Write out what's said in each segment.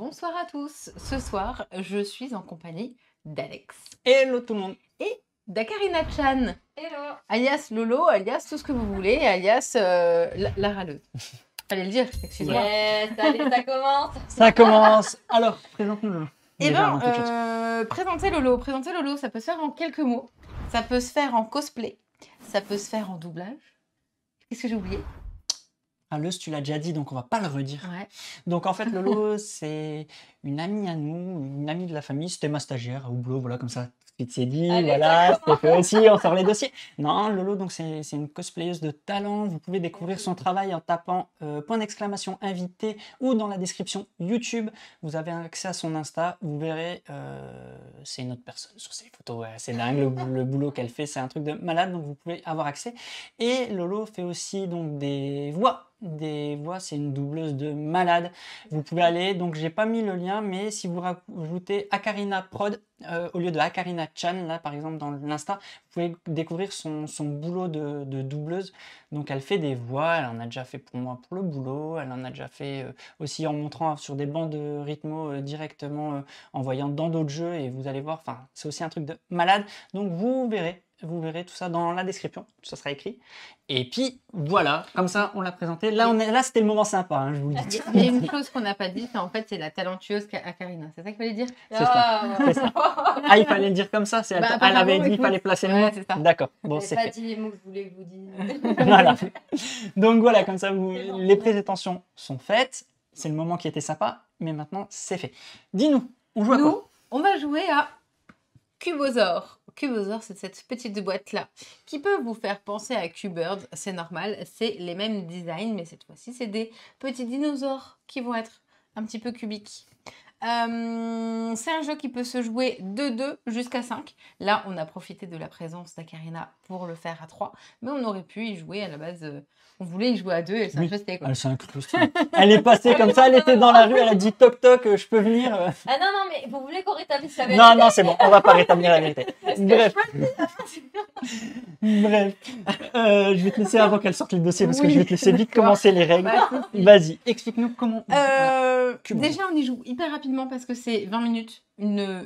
Bonsoir à tous. Ce soir, je suis en compagnie d'Alex Hello tout le monde. et d'Akarina-chan, Hello. alias Lolo, alias tout ce que vous voulez, alias la râleuse. Fallait le dire, excuse-moi. Yes, allez, ça commence. Ça commence. Alors, présente-nous. Eh Déjà, bien, avant toute chose. présenter Lolo, ça peut se faire en quelques mots. Ça peut se faire en cosplay. Ça peut se faire en doublage. Qu'est-ce que j'ai oublié? Leus, tu l'as déjà dit, donc on va pas le redire. Ouais. Donc en fait, Lolo, c'est une amie à nous, une amie de la famille. C'était ma stagiaire au boulot, voilà, comme ça. Tout s'est dit, Allez, voilà, c'était fait aussi, on sort les dossiers. Non, Lolo, donc c'est une cosplayeuse de talent. Vous pouvez découvrir son travail en tapant point d'exclamation invité ou dans la description YouTube. Vous avez accès à son Insta. Vous verrez, c'est une autre personne sur ses photos. Ouais, c'est dingue le boulot qu'elle fait, c'est un truc de malade. Donc vous pouvez avoir accès. Et Lolo fait aussi donc des voix. C'est une doubleuse de malade. Vous pouvez aller, donc j'ai pas mis le lien, mais si vous rajoutez Akarina Prod au lieu de Akarina Chan, là par exemple dans l'Insta, vous pouvez découvrir son boulot de doubleuse. Donc elle fait des voix, elle en a déjà fait pour moi pour le boulot, elle en a déjà fait aussi en montrant sur des bancs de rythmo directement en voyant dans d'autres jeux, et vous allez voir, enfin c'est aussi un truc de malade. Donc vous verrez tout ça dans la description, tout ça sera écrit. Et puis voilà, comme ça on l'a présenté. Là c'était le moment sympa, hein, je vous le dis. Il y a une chose qu'on n'a pas dit, c'est en fait c'est la talentueuse Akarina. C'est ça qu'il fallait dire? C'est ça. C'est ça. Ah, il fallait le dire comme ça, c'est Bah, elle avait dit, il écoute. fallait placer le mot. Ouais, c'est ça. D'accord, bon J'ai c'est pas fait. dit les mots que je voulais que vous disiez. Voilà. Donc voilà, comme ça les présentations sont faites. C'est le moment qui était sympa, mais maintenant c'est fait. Dis-nous, on joue à Nous, quoi? on va jouer à Cubosaur. Cubosaur, c'est cette petite boîte-là qui peut vous faire penser à Q-Bird, c'est normal, c'est les mêmes designs, mais cette fois-ci, c'est des petits dinosaures qui vont être un petit peu cubiques. C'est un jeu qui peut se jouer de 2 jusqu'à 5. Là, on a profité de la présence d'Akarina pour le faire à 3, mais on aurait pu y jouer à la base. On voulait y jouer à 2 et ça Oui. fait quoi. Elle s'est incrustée. Elle est passée comme ça, elle était dans la rue, elle a dit toc toc, je peux venir. Ah non, non, mais vous voulez qu'on rétablisse la Non, non, c'est bon, on va pas rétablir la vérité. Bref. Bref. Je vais te laisser avant qu'elle sorte le dossier parce que Oui, je vais te laisser vite d'accord. commencer les règles. Bah, Vas-y, explique-nous comment. Cubosaur. Déjà, on y joue hyper rapidement parce que c'est 20 minutes, une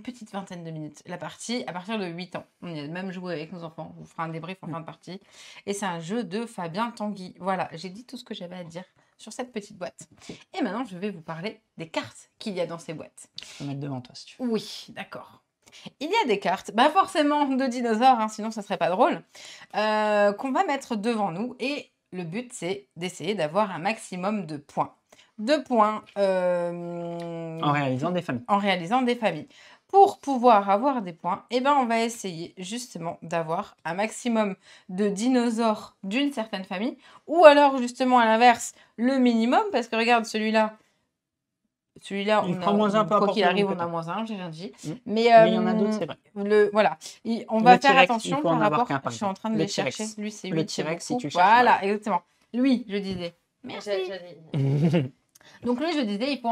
petite vingtaine de minutes la partie à partir de 8 ans. On y a même joué avec nos enfants, on vous fera un débrief en fin de partie. Et c'est un jeu de Fabien Tanguy. Voilà, j'ai dit tout ce que j'avais à dire sur cette petite boîte. Et maintenant, je vais vous parler des cartes qu'il y a dans ces boîtes. Je peux mettre devant toi si tu veux. Oui, d'accord. Il y a des cartes, bah forcément de dinosaures, hein, sinon ça serait pas drôle, qu'on va mettre devant nous. Et le but, c'est d'essayer d'avoir un maximum de points. De points En réalisant des familles. en réalisant des familles. Pour pouvoir avoir des points, eh ben, on va essayer justement d'avoir un maximum de dinosaures d'une certaine famille, ou alors justement à l'inverse, le minimum, parce que regarde celui-là, Il on prend moins un, peu quoi qu'il importe arrive, le on a nombre. moins un, j'ai rien dit. Mm. Mais Mais il y en a d'autres, c'est vrai. voilà. On va Le faire T-Rex, attention il faut en par avoir rapport. qu'un, par Je suis en train de exemple. les Le T-Rex. chercher. Lui, c'est Le 8, c'est T-Rex, si beaucoup. tu cherches, Voilà, exactement. Lui, je disais. Merci. Merci. Donc lui, je disais, il faut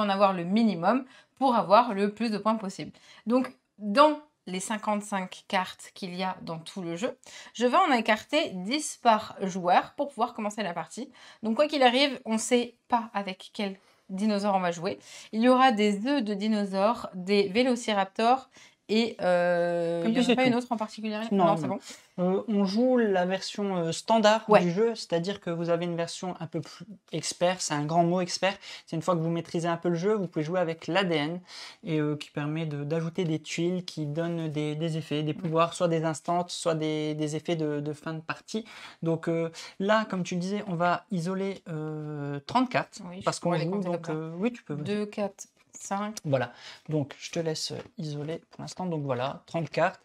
en avoir le minimum pour avoir le plus de points possible. Donc, dans les 55 cartes qu'il y a dans tout le jeu, je vais en écarter 10 par joueur pour pouvoir commencer la partie. Donc, quoi qu'il arrive, on ne sait pas avec quel dinosaure on va jouer. Il y aura des œufs de dinosaures, des vélociraptors et il n'y puis en a c'est pas tout. une autre en particulier? Non, C'est non. bon. On joue la version standard Ouais. du jeu, c'est-à-dire que vous avez une version un peu plus expert, c'est un grand mot expert, c'est une fois que vous maîtrisez un peu le jeu, vous pouvez jouer avec l'ADN et qui permet d'ajouter des tuiles qui donnent des effets, des pouvoirs, soit des instants, soit des effets de fin de partie. Donc là, comme tu le disais, on va isoler 30 cartes, Oui, je parce qu'on pourrais les joue, compter donc comme ça. oui, tu peux. 2, 4, 5. Voilà, donc je te laisse isoler pour l'instant. Donc voilà, 30 cartes.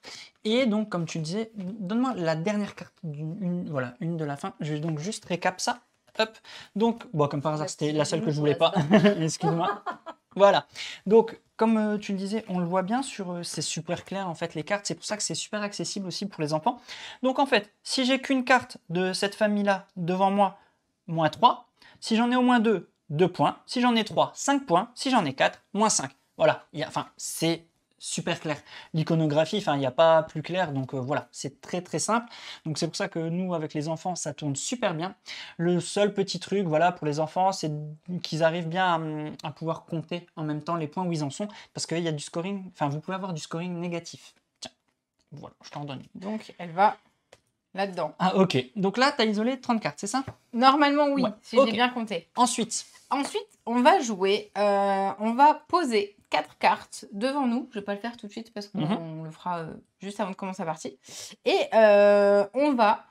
Et donc, comme tu disais, donne-moi la dernière carte, voilà, une de la fin. Je vais donc juste récap ça. Hop. Donc, bon, comme par hasard, c'était la seule que je voulais pas. Excuse-moi. Voilà. Donc, comme tu le disais, on le voit bien c'est super clair en fait les cartes. C'est pour ça que c'est super accessible aussi pour les enfants. Donc, en fait, si j'ai qu'une carte de cette famille-là devant moi, moins 3. Si j'en ai au moins 2 points. Si j'en ai 3, 5 points. Si j'en ai 4, moins 5. Voilà. Enfin, c'est super clair. L'iconographie, enfin, il n'y a pas plus clair, donc voilà, c'est très très simple. Donc c'est pour ça que nous, avec les enfants, ça tourne super bien. Le seul petit truc, voilà, pour les enfants, c'est qu'ils arrivent bien à pouvoir compter en même temps les points où ils en sont, parce qu'il y a du scoring, enfin, vous pouvez avoir du scoring négatif. Tiens, voilà, je t'en donne une. Donc, elle va là-dedans. Ah, ok. Donc là, tu as isolé 30 cartes, c'est ça? Normalement, oui, Ouais, si ok. j'ai bien compté. Ensuite, Ensuite, on va jouer, on va poser 4 cartes devant nous. Je ne vais pas le faire tout de suite parce qu'on le fera juste avant de commencer la partie. Et on va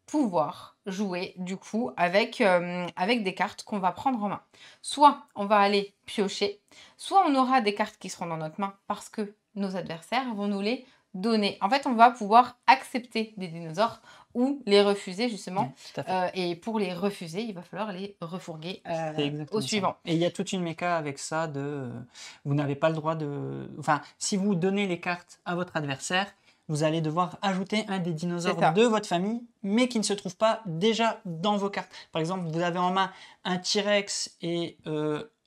pouvoir jouer du coup avec des cartes qu'on va prendre en main. Soit on va aller piocher, soit on aura des cartes qui seront dans notre main parce que nos adversaires vont nous les donner. En fait, on va pouvoir accepter des dinosaures ou les refuser justement. tout à fait. Et pour les refuser, il va falloir les refourguer C'est exactement au ça. suivant. Et il y a toute une méca avec ça de vous n'avez pas le droit de. Enfin, si vous donnez les cartes à votre adversaire, vous allez devoir ajouter un des C'est dinosaures ça. de votre famille, mais qui ne se trouve pas déjà dans vos cartes. Par exemple, vous avez en main un T-Rex et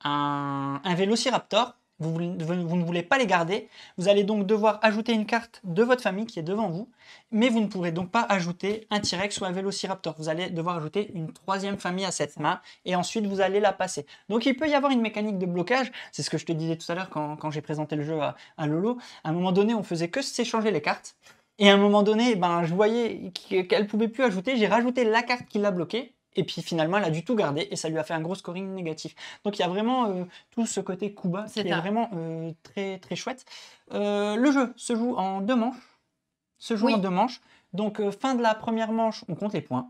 un Vélociraptor. Vous ne voulez pas les garder. Vous allez donc devoir ajouter une carte de votre famille qui est devant vous, mais vous ne pourrez donc pas ajouter un T-Rex ou un Vélociraptor. Vous allez devoir ajouter une troisième famille à cette main et ensuite vous allez la passer. Donc il peut y avoir une mécanique de blocage. C'est ce que je te disais tout à l'heure quand j'ai présenté le jeu à Lolo. À un moment donné, on faisait que s'échanger les cartes. Et à un moment donné, je voyais qu'elle ne pouvait plus ajouter. J'ai rajouté la carte qui l'a bloquée. Et puis finalement, elle a du tout gardé et ça lui a fait un gros scoring négatif. Donc il y a vraiment tout ce côté Kuba qui est vraiment très très chouette. Le jeu se joue en 2 manches. Donc fin de la première manche, on compte les points.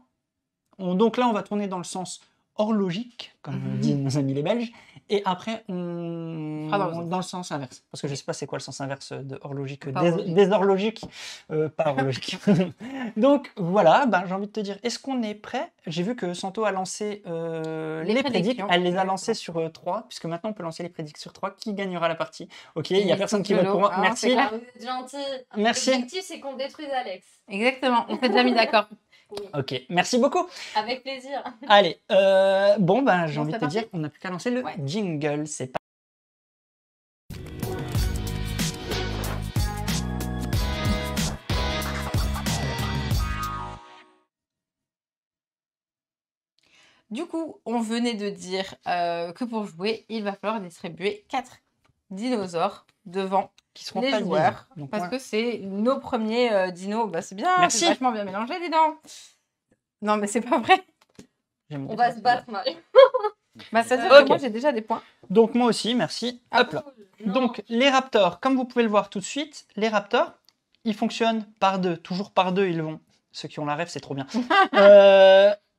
Donc là, on va tourner dans le sens horlogique, comme disent nos amis les Belges. Et après, on dans le sens inverse. Parce que je ne sais pas c'est quoi le sens inverse de horlogique. Déshorlogique, pas horlogique. Donc voilà, j'ai envie de te dire, est-ce qu'on est prêt? J'ai vu que Santo a lancé les prédictions. Elle les a lancées sur 3, puisque maintenant on peut lancer les prédictions sur 3. Qui gagnera la partie? Ok, il n'y a personne qui vote pour moi. Merci. Ah, vous êtes gentil. Merci. L'objectif, c'est qu'on détruise Alex. Exactement, on s'est déjà mis d'accord. Oui. Ok, merci beaucoup. Avec plaisir. Allez, j'ai envie de te parti. dire, on n'a plus qu'à lancer le jingle. C'est parti. Du coup, on venait de dire que pour jouer, il va falloir distribuer 4 dinosaures devant Qui seront les pas joueurs. donc, Parce moi, que c'est nos premiers dinos. Bah, c'est bien, Merci. c'est vachement bien mélangé, dis donc. Non, mais c'est pas vrai. j'aime On bien va ça. se battre, Marie. Bah, ça veut dire Ok. que moi, j'ai déjà des points. Donc moi aussi, merci. Hop là. Non. Donc les raptors, comme vous pouvez le voir tout de suite, les raptors, ils fonctionnent par 2. Toujours par 2, ils vont. Ceux qui ont la rêve, c'est trop bien.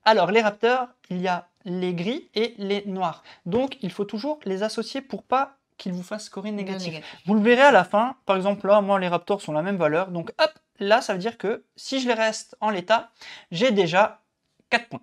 Alors les raptors, il y a les gris et les noirs. Donc il faut toujours les associer pour pas qu'ils vous fassent scorer négatif. Vous le verrez à la fin. Par exemple, là, moi, les raptors sont la même valeur. Donc hop, là, ça veut dire que si je les reste en l'état, j'ai déjà 4 points.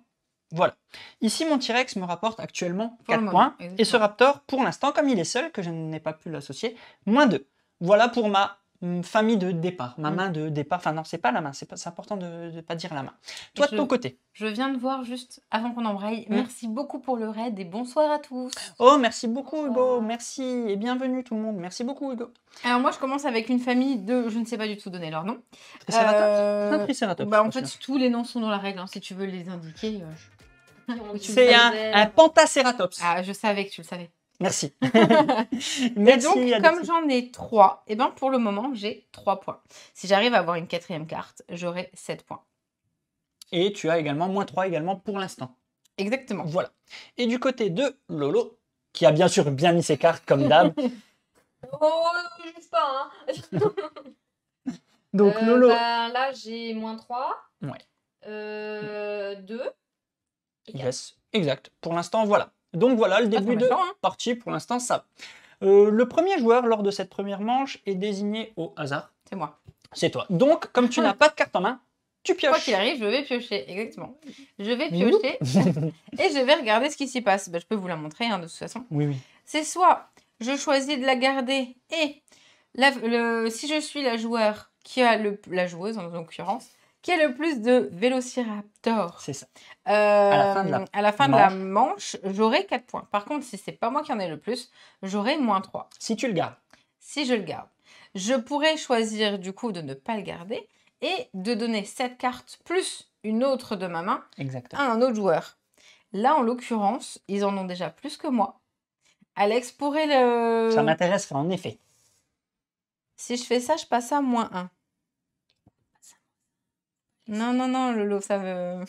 Voilà. Ici, mon T-Rex me rapporte actuellement Pour le 4 moment, points. exactement. Et ce raptor, pour l'instant, comme il est seul, que je n'ai pas pu l'associer, moins 2. Voilà pour ma famille de départ, ma main de départ. Enfin non, c'est pas la main, c'est important de ne pas dire la main. Toi, de ton côté. Je viens de voir juste avant qu'on embraye. Merci beaucoup pour le raid et bonsoir à tous. Oh, merci beaucoup Bonsoir. Hugo, merci et bienvenue tout le monde. Merci beaucoup Hugo. Alors moi, je commence avec une famille de... Je ne sais pas du tout donner leur nom. Triceratops. Un Triceratops. Bah, en fait, tous les noms sont dans la règle. Hein, si tu veux les indiquer. C'est un Pentacératops. Ah, je savais que tu le savais. Merci. Et Merci. donc, Alexis. comme j'en ai 3, et ben pour le moment, j'ai 3 points. Si j'arrive à avoir une 4e carte, j'aurai 7 points. Et tu as également moins 3 également pour l'instant. Exactement. Voilà. Et du côté de Lolo, qui a bien sûr bien mis ses cartes comme d'hab. Oh, juste pas, hein. Donc Lolo. Là, j'ai moins 3. Ouais. 2. Yes, exact. Pour l'instant, voilà. Donc voilà, le début de méchant, hein. partie, pour l'instant, ça va. Le premier joueur lors de cette première manche est désigné au hasard. C'est moi. C'est toi. Donc, comme tu n'as pas de carte en main, tu Quoi pioches. qu'il arrive, je vais piocher. Exactement. Je vais piocher et je vais regarder ce qui s'y passe. Bah, je peux vous la montrer, hein, de toute façon. Oui, oui. C'est soit je choisis de la garder et si je suis la joueur qui a la joueuse en l'occurrence, qui a le plus de Vélociraptor C'est ça. à la fin de la manche, j'aurai 4 points. Par contre, si c'est pas moi qui en ai le plus, j'aurai moins 3. Si tu le gardes. Si je le garde. Je pourrais choisir du coup de ne pas le garder et de donner cette carte plus une autre de ma main Exactement. à un autre joueur. Là, en l'occurrence, ils en ont déjà plus que moi. Alex pourrait Ça le... m'intéresserait en effet. Si je fais ça, je passe à -1. Non, non, non, Lolo, ça me...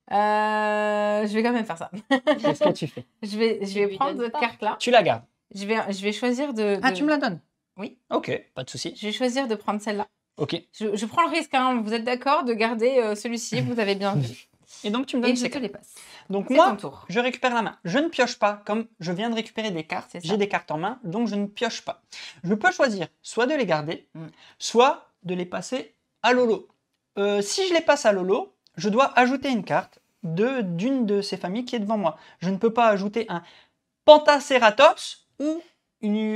je vais quand même faire ça. Qu'est-ce que tu fais? Je vais Tu lui prendre donnes cette pas. carte-là. Tu la gardes. Je vais choisir de... Ah, tu me la donnes? Oui. Ok, pas de souci. Je vais choisir de prendre celle-là. Ok. Je prends le risque, hein. Vous êtes d'accord de garder celui-ci, vous avez bien vu. Et donc tu me Et donnes je ces te cartes. les passe. Donc C'est moi, ton tour. je récupère la main. Je ne pioche pas, comme je viens de récupérer des cartes. C'est ça. J'ai des cartes en main, donc je ne pioche pas. Je peux choisir soit de les garder, Mm. soit de les passer à Lolo. Si je les passe à Lolo, je dois ajouter une carte d'une de ces familles qui est devant moi. Je ne peux pas ajouter un Pentaceratops ou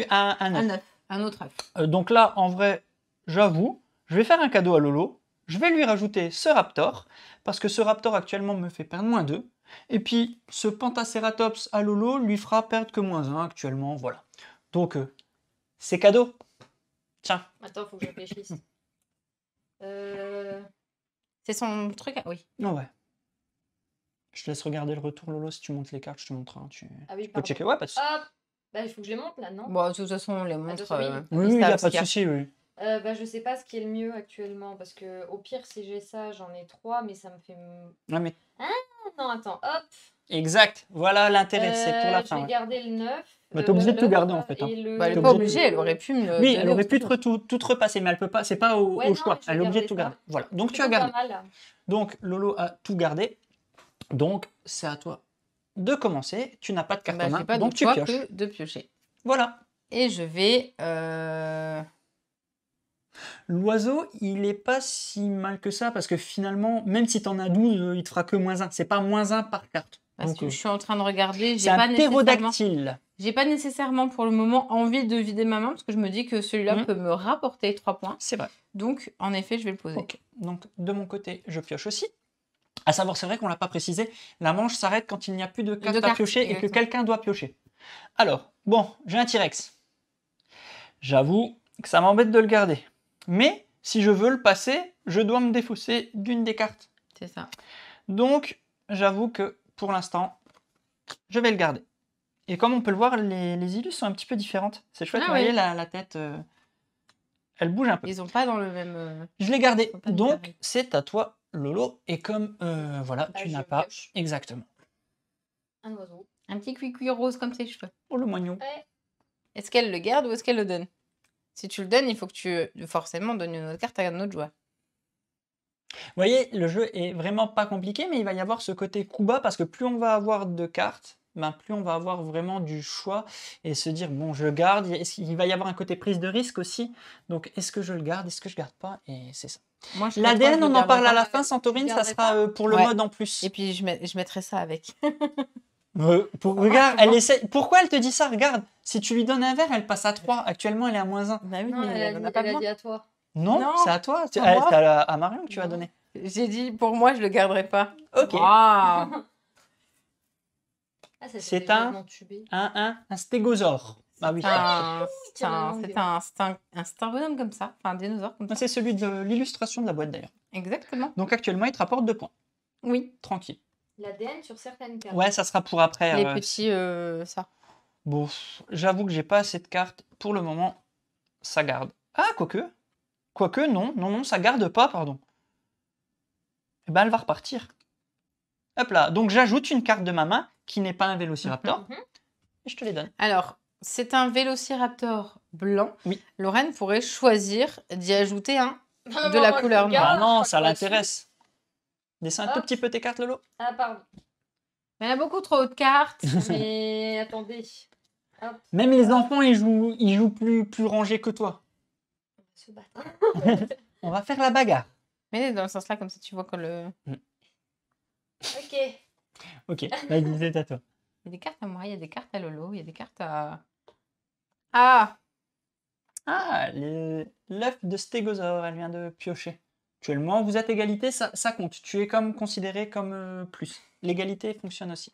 un Un œuf. œuf. Un autre œuf. Donc là, en vrai, j'avoue, je vais faire un cadeau à Lolo. Je vais lui rajouter ce Raptor, parce que ce Raptor actuellement me fait perdre -2. Et puis, ce Pentaceratops à Lolo lui fera perdre que -1 actuellement, voilà. Donc, c'est cadeau. Tiens. Attends, faut que je réfléchisse. C'est son truc Oui. Oh ouais. Je te laisse regarder le retour, Lolo, si tu montes les cartes, je te montre. Hein, tu Ah oui, peux pardon. checker, ouais, pas de souci. Hop. Bah, il faut que je les monte là, non? Bon, de toute façon, on les toute montre. façon, oui. Oui, ils il n'y a savent pas ce de qu'il y a. souci, oui. Bah, je sais pas ce qui est le mieux actuellement parce que au pire, si j'ai ça, j'en ai 3, mais ça me fait. Ouais, mais... Non, attends, hop. Exact, voilà l'intérêt, c'est pour la Je fin. vais ouais. garder le 9. Bah, t'es obligé de tout garder, en fait, hein. Et le... Bah, elle T'es n'est pas obligé de- obligée, elle aurait pu me le Oui, donner elle aurait autre pu chose. tout repasser, mais elle peut pas, c'est pas au Ouais, non, choix. mais je vais Elle est obligée de garder tout ça. garder. Voilà, donc tu C'est as gardé. pas mal. Donc Lolo a tout gardé. Donc c'est à toi de commencer. Tu n'as pas de carte Bah, en j'ai main, pas donc d'autre tu choix pioches. que de piocher. Voilà. Et je vais... L'oiseau, il est pas si mal que ça parce que finalement, même si tu en as 12, il te fera que -1. C'est pas -1 par carte. Parce Donc, que je suis en train de regarder, c'est un ptérodactyle. j'ai pas nécessairement pour le moment envie de vider ma main parce que je me dis que celui-là Mhm. peut me rapporter 3 points. C'est vrai. Donc, en effet, je vais le poser. Ok. Donc de mon côté, je pioche aussi. À savoir, c'est vrai qu'on l'a pas précisé, la manche s'arrête quand il n'y a plus de cartes à cartes, piocher et que exactement. quelqu'un doit piocher. Alors, bon, j'ai un T-Rex. J'avoue que ça m'embête de le garder. Mais si je veux le passer, je dois me défausser d'une des cartes. C'est ça. Donc, j'avoue que pour l'instant, je vais le garder. Et comme on peut le voir, les illus sont un petit peu différentes. C'est chouette, Ah vous voyez, ouais. la tête, elle bouge un peu. Ils ont pas dans le même... Je l'ai gardé. Faut pas me Donc, pareil. c'est à toi, Lolo. Et comme, voilà, Bah, tu je n'as pas... pioche. Exactement. Un oiseau. Un petit cuicui rose comme ses cheveux. Oh, le moignon. Ouais. Est-ce qu'elle le garde ou est-ce qu'elle le donne? Si tu le donnes, il faut que tu forcément donnes une autre carte à un autre joueur. Vous voyez, le jeu est vraiment pas compliqué, mais il va y avoir ce côté coup bas parce que plus on va avoir de cartes, ben plus on va avoir vraiment du choix et se dire bon, je garde. Il va y avoir un côté prise de risque aussi. Donc, est-ce que je le garde, est-ce que je garde pas? Et c'est ça. Moi, je serais toi, L'ADN, je le on en garderais parle à pas. la fin. Santorine, Tu ça garderais sera pour le Ouais. mode en plus. Et puis, je mettrai ça avec. Regarde, elle essaie. Pourquoi elle te dit ça? Regarde, si tu lui donnes un verre, elle passe à 3. Actuellement, elle est à -1. Bah oui, Non, mais elle en a a pas dit, besoin. à toi. Non, Non, c'est à toi. C'est à moi. à Marion que tu as Non. donné. J'ai dit, pour moi, je le garderai pas. Ok. Waouh. Ah, ça fait C'est déjà un- m'entuber. Un stégosaure. Ah oui. C'est un bonhomme comme ça. Enfin, un dinosaure comme ça. C'est celui de l'illustration de la boîte d'ailleurs. Exactement. Donc actuellement, il te rapporte 2 points. Oui. Tranquille. L'ADN sur certaines cartes. Ouais, ça sera pour après. Les petits, ça. Bon, j'avoue que j'ai pas assez de cartes. Pour le moment, ça garde. Ah, quoique. Quoique, non, ça garde pas, pardon. Et ben, elle va repartir. Hop là. Donc j'ajoute une carte de ma main qui n'est pas un Vélociraptor. Mhm. Et je te les donne. Alors, c'est un Vélociraptor blanc. Oui. Lorraine pourrait choisir d'y ajouter un. Ah, De la moi, je couleur le noire. Ah garde, non, je ça crois que l'intéresse. Descends un tout Hop. petit peu tes cartes, Lolo. Ah, pardon. Mais il y a beaucoup trop de cartes. Mais attendez. Même les enfants, ils jouent plus rangés que toi. On va se battre. On va faire la bagarre. Mais dans le sens là, comme ça, tu vois que le... Ok. Ok, vas-y, c'est à toi. Il y a des cartes à moi, il y a des cartes à Lolo, il y a des cartes à... Ah! Ah, l'œuf de stégosaure, elle vient de piocher. Actuellement, vous êtes égalité, ça compte. Tu es comme considéré comme plus. L'égalité fonctionne aussi.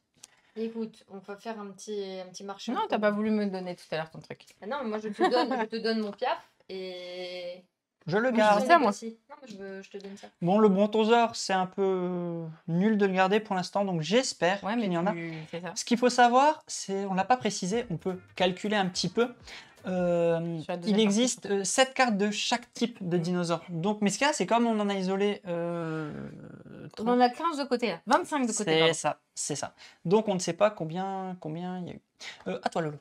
Écoute, on va faire un petit marché. Non, t'as pas voulu me donner tout à l'heure ton truc. Ah non, mais moi je te donne mon piaf et. Je le Moi, je garde. veux ça, moi. Non, mais je te donne ça. Bon, le brontosaure, c'est un peu nul de le garder pour l'instant, donc j'espère Ouais, qu'il mais y en a. tu fais ça. Ce qu'il faut savoir, c'est, on l'a pas précisé, on peut calculer un petit peu. Sur la deuxième Il existe 7 cartes de chaque type de dinosaure. Donc, mais ce qu'il y a, c'est comme on en a isolé. On en a 15 de côté, là. 25 de côté, C'est pardon. ça, c'est ça. Donc, on ne sait pas combien il y a eu. À toi, Lolo.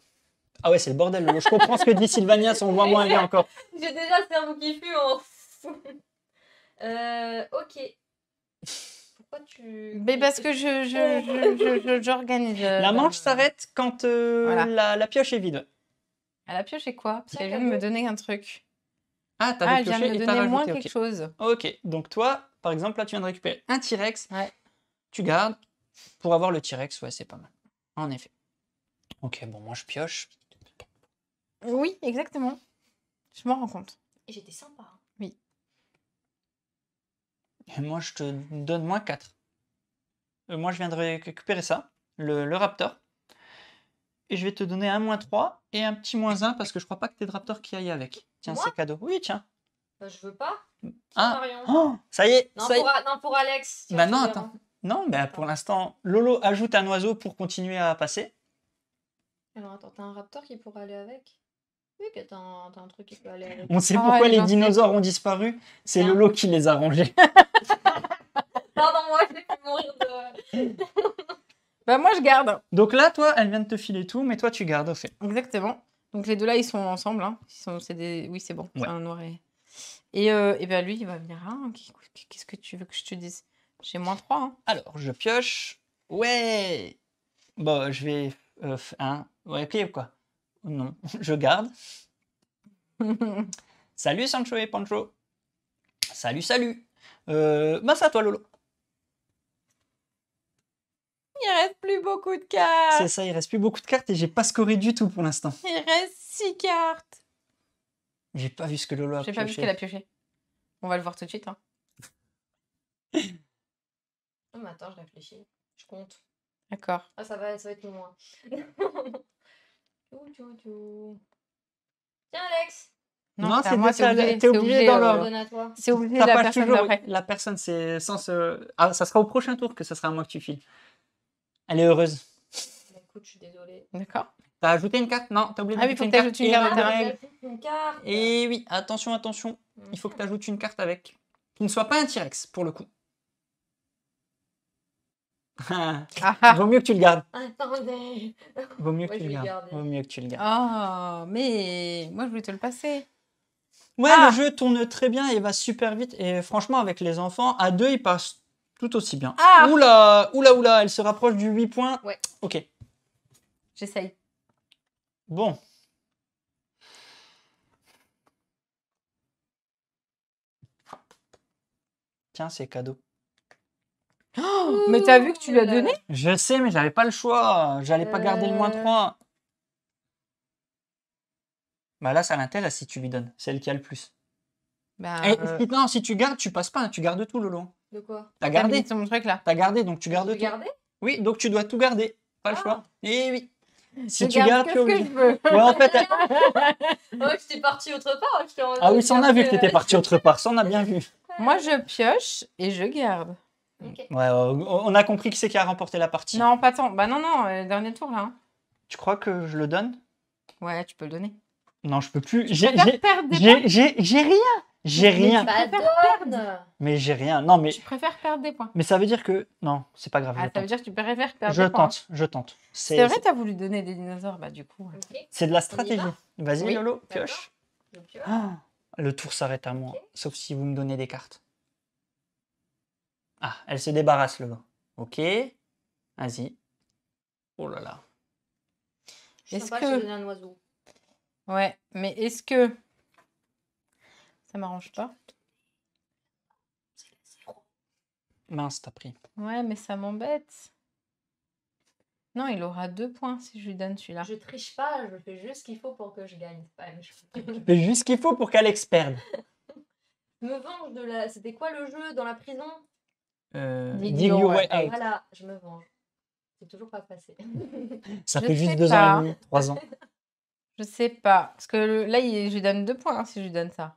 Ah ouais, c'est le bordel, Lolo. Je comprends ce que dit Sylvania, si on voit moins bien encore. J'ai déjà le cerveau qui fume en fou. Ok. Pourquoi tu. Mais parce que j'organise. La manche s'arrête quand Voilà. la pioche est vide. À la pioche, c'est quoi? Parce Tiens, qu'elle vient de me cadeau. donner un truc. Ah, Ah, t'avais elle vient de pioché me et t'as donner moins rajouté, quelque ok. chose. Ok, donc toi, par exemple, là, tu viens de récupérer un T-Rex. Ouais. Tu gardes. Pour avoir le T-Rex, ouais, c'est pas mal. En effet. Ok, bon, moi, je pioche. Oui, exactement. Je m'en rends compte. Et j'étais sympa. Et moi, je te donne moins 4. Moi, je viens de récupérer ça, le Raptor. Et je vais te donner un moins 3 et un petit moins 1 parce que je crois pas que t'aies de Raptor qui aille avec. Tiens, Moi c'est cadeau. Oui, tiens. Bah, je veux pas. Ah. Marion. Oh, ça y est, Non, ça y est. non, pour Alex. Tiens, Bah je non, te attends. verrai. Non, bah pour l'instant, Lolo ajoute un oiseau pour continuer à passer. Alors attends, t'as un raptor qui pourrait aller avec? Oui, que t'as un truc qui peut aller avec. On sait Ah, pourquoi elle est les gentille. dinosaures ont disparu. C'est Tiens. Lolo qui les a rangés. Pardon, moi, je l'ai fait mourir de. Bah, moi, je garde. Donc là, toi, elle vient de te filer tout, mais toi, tu gardes au fait. Exactement. Donc, les deux là, ils sont ensemble. Hein. C'est des... Oui, c'est bon. Ouais. C'est un noir et ben lui, il va venir. Hein. Qu'est-ce que tu veux que je te dise? J'ai moins 3. Hein. Alors, je pioche. Ouais. Bon, je vais... Ouais, ok, quoi. Non, je garde. Salut Sancho et Pancho. Salut, salut. Bah, c'est à toi, Lolo. Il reste plus beaucoup de cartes. C'est ça, il reste plus beaucoup de cartes et j'ai pas scoré du tout pour l'instant. Il reste 6 cartes. J'ai pas vu ce que Lolo a J'ai pas vu ce pioché. qu'elle a pioché. On va le voir tout de suite. Hein. Non, mais attends, je réfléchis. Je compte. D'accord. Ah, ça va être moins. Tiens, Alex. Non, c'est à c'est moi, ça, c'est obligé. t'es obligé dans Je l'ordre. donne à toi. C'est obligé Ça la passe personne toujours, d'après. la personne, c'est sans se... Ah, ça sera au prochain tour que ça sera à moi que tu files. Elle est heureuse. Bah, écoute, je suis désolée. D'accord. T'as ajouté une carte? Non, t'as oublié Ah oui, d'ajouter faut une que carte. t'ajoutes une Et carte on de a ta règle. J'ajoute une carte. Et oui, attention, attention. Il faut que tu ajoutes une carte avec. Qui ne soit pas un T-Rex, pour le coup. Ah ah. Vaut mieux que tu le gardes. Attendez. Vaut mieux que Ouais, tu je le vais le gardes. garder. Vaut mieux que tu le gardes. Oh, mais moi, je voulais te le passer. Ouais, Ah. le jeu tourne très bien et va super vite. Et franchement, avec les enfants, à deux, il passe tout aussi bien. Ah. Oula, oula, oula, elle se rapproche du 8 points. Ouais. Ok. J'essaye. Bon. Tiens, c'est cadeau. Oh, mais t'as vu que tu lui as donné? Je sais, mais j'avais pas le choix. J'allais pas garder le moins 3. Bah là, ça l'intéresse si tu lui donnes. C'est elle qui a le plus. Bah, Et non, si tu gardes, tu passes pas. Tu gardes tout, Lolo. De quoi? T'as t'as gardé. mis ton truc là. T'as gardé, donc tu Je gardes peux tout. garder? Oui, donc tu dois tout garder. Pas le Ah. choix. Et oui. Si Je tu garde gardes, que tu es ce que obligé. je veux. Ouais, en fait, Oh, j'étais partie autre part. ah oui, ça on a vu que t'étais parti autre part. Ça on a bien vu. Moi, je pioche et je garde. Ok. Ouais, on a compris que c'est qui a remporté la partie. Non, pas tant. Bah non, dernier tour là. Hein. Tu crois que je le donne? Ouais, tu peux le donner. Non, je peux plus. Tu préfères perdre des points. J'ai rien. J'ai rien. Bah, donne. Mais j'ai rien. Non, mais Tu préfères perdre des points. mais ça veut dire que non, c'est pas grave. Ah, Je ça veut tente. dire que tu préfères perdre Je des points. tente. Je tente. C'est vrai, t'as voulu donner des dinosaures. Bah du coup. Ok. C'est de la stratégie. Vas-y, Oui. Lolo, pioche. Je pioche. Ah, le tour s'arrête à moi, Ok. sauf si vous me donnez des cartes. Ah, elle se débarrasse, Lolo. Ok. Vas-y. Oh là là. Je suis Est-ce sympa, que- je te donne un oiseau. Ouais, mais est-ce que ça m'arrange pas? Mince, t'as pris. Ouais, mais ça m'embête. Non, il aura 2 points si je lui donne celui-là. Je triche pas, je fais juste ce qu'il faut pour que je gagne. C'est pas la même chose. Fais juste ce qu'il faut pour qu'Alex perde. Je me venge de la. C'était quoi le jeu dans la prison? Dig Dig your your way way out. Voilà, je me venge. C'est toujours pas passé. Ça Je fait juste sais 2 ans pas. et demi, 3 ans. Je sais pas. Parce que là, je lui donne 2 points hein, si je lui donne ça.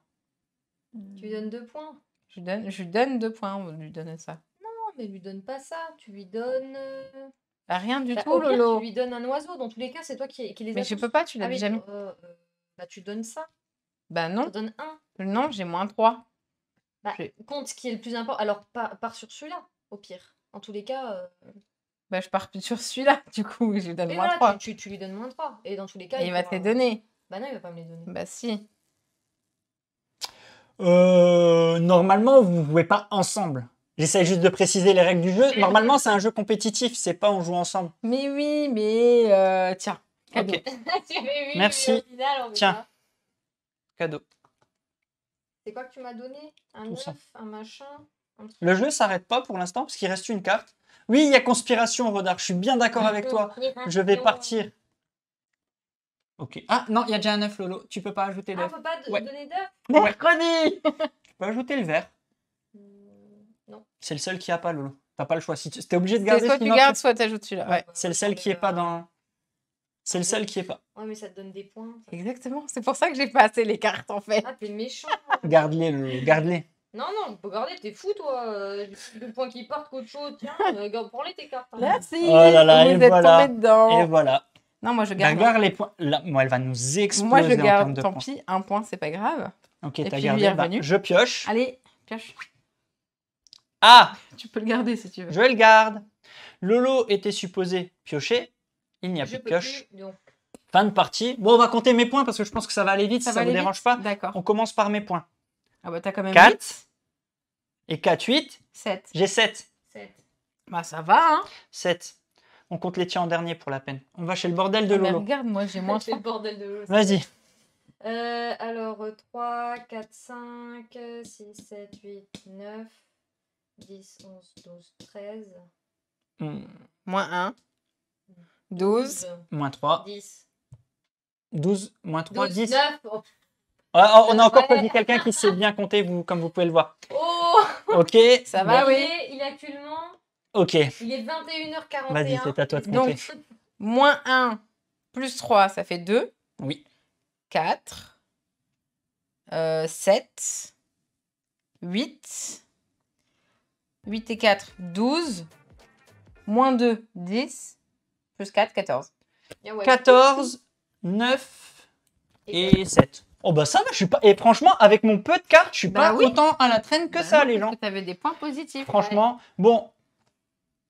Tu lui donnes 2 points. Je lui donne 2 points de lui donner ça. Non, mais lui donne pas ça. Tu lui donnes. Bah, rien du Bah, tout, au pire, Lolo. tu lui donnes un oiseau. Dans tous les cas, c'est toi qui les Mais as je tous. peux pas, tu Ah l'avais oui, jamais. bah, tu donnes ça. Bah Tu non. donnes 1. Non, j'ai moins 3. Bah, J'ai- compte ce qui est le plus important. Alors, pars sur celui-là, au pire. En tous les cas. Bah, je pars plus sur celui-là, du coup, je lui donne Et moins voilà, 3. tu lui donnes moins 3. Et dans tous les cas, Et il va te pourra- les donner. Bah non, il va pas me les donner. Bah si. Normalement, vous jouez pas ensemble. J'essaie juste de préciser les règles du jeu. Normalement, c'est un jeu compétitif, c'est pas on joue ensemble. Mais oui, mais tiens, cadeau. Ok, Tu avais vu, Merci. mais au final, on veut Tiens. pas. cadeau. C'est quoi que tu m'as donné? Un Tout ça. œuf, un machin, un truc. Le jeu s'arrête pas pour l'instant parce qu'il reste une carte. Oui, il y a conspiration, Rodar. Je suis bien d'accord avec toi. Je vais partir. Ok. Ah non, il y a déjà un œuf, Lolo. Tu peux pas ajouter Ah, l'œuf. faut pas Ouais. donner d'œuf? Mercredi. Tu peux ajouter le vert. Non. C'est le seul qui a pas, Lolo. T'as pas le choix. Si tu es obligé de C'est garder soit tu sinon gardes, soit tu ajoutes celui-là. Ouais. C'est le seul qui est pas dans. C'est le seul qui est pas. Ouais, mais ça te donne des points. ça. Exactement. C'est pour ça que j'ai pas assez les cartes en fait. Ah, t'es méchant. Garde-les, Lolo. Garde-les. Non, non, on peut garder, t'es fou, toi. J'ai plus de points qui partent qu'autre chose. Tiens, prends-les tes cartes. hein. Merci. Oh là là, vous et êtes voilà. tombés dedans. Et voilà. Non, moi je Bah, garde. garde les points. Là, moi, elle va nous exploser Moi je en termes garde. de Tant points. pis, un point, c'est pas grave. Ok, Et t'as puis lui gardé. est Bah, revenu. je pioche. Allez, pioche. Ah, Tu peux le garder si tu veux. je le garde. Lolo était supposé piocher. Il n'y a Je plus de peux pioche. plus, donc. Fin de partie. Bon, on va compter mes points parce que je pense que ça va aller vite si ça va vous aller dérange vite pas. D'accord. On commence par mes points. Ah bah t'as quand même 4. 8. Et 4, 8. 7. J'ai 7. 7. Bah ça va, hein. 7. On compte les tiens en dernier pour la peine. On va chez le bordel de Ah, mais Lolo. regarde, moi j'ai moins C'est 3. le bordel de l'eau. Vas-y. Alors, 3, 4, 5, 6, 7, 8, 9, 10, 11, 12, 13, Moins 1. 12. Moins 3. 10. 12. Moins 3. 12, 10. 9. Oh, Ah, on a encore Ouais. choisi quelqu'un qui sait bien compter, comme vous pouvez le voir. oh Ok. Ça va, il, oui. il est actuellement, Ok. il est 21h41. Vas-y, c'est à toi de Donc, compter. moins 1 plus 3, ça fait 2. Oui. 4. 7. 8. 8 et 4, 12. Moins 2, 10. Plus 4, 14. Ah ouais. 14, 9 et 7. Oh bah ça va, je suis pas. Et franchement, avec mon peu de cartes, je suis Bah pas oui. autant à la traîne que Bah ça, non, les parce gens. que t'avais des points positifs. Franchement, bon.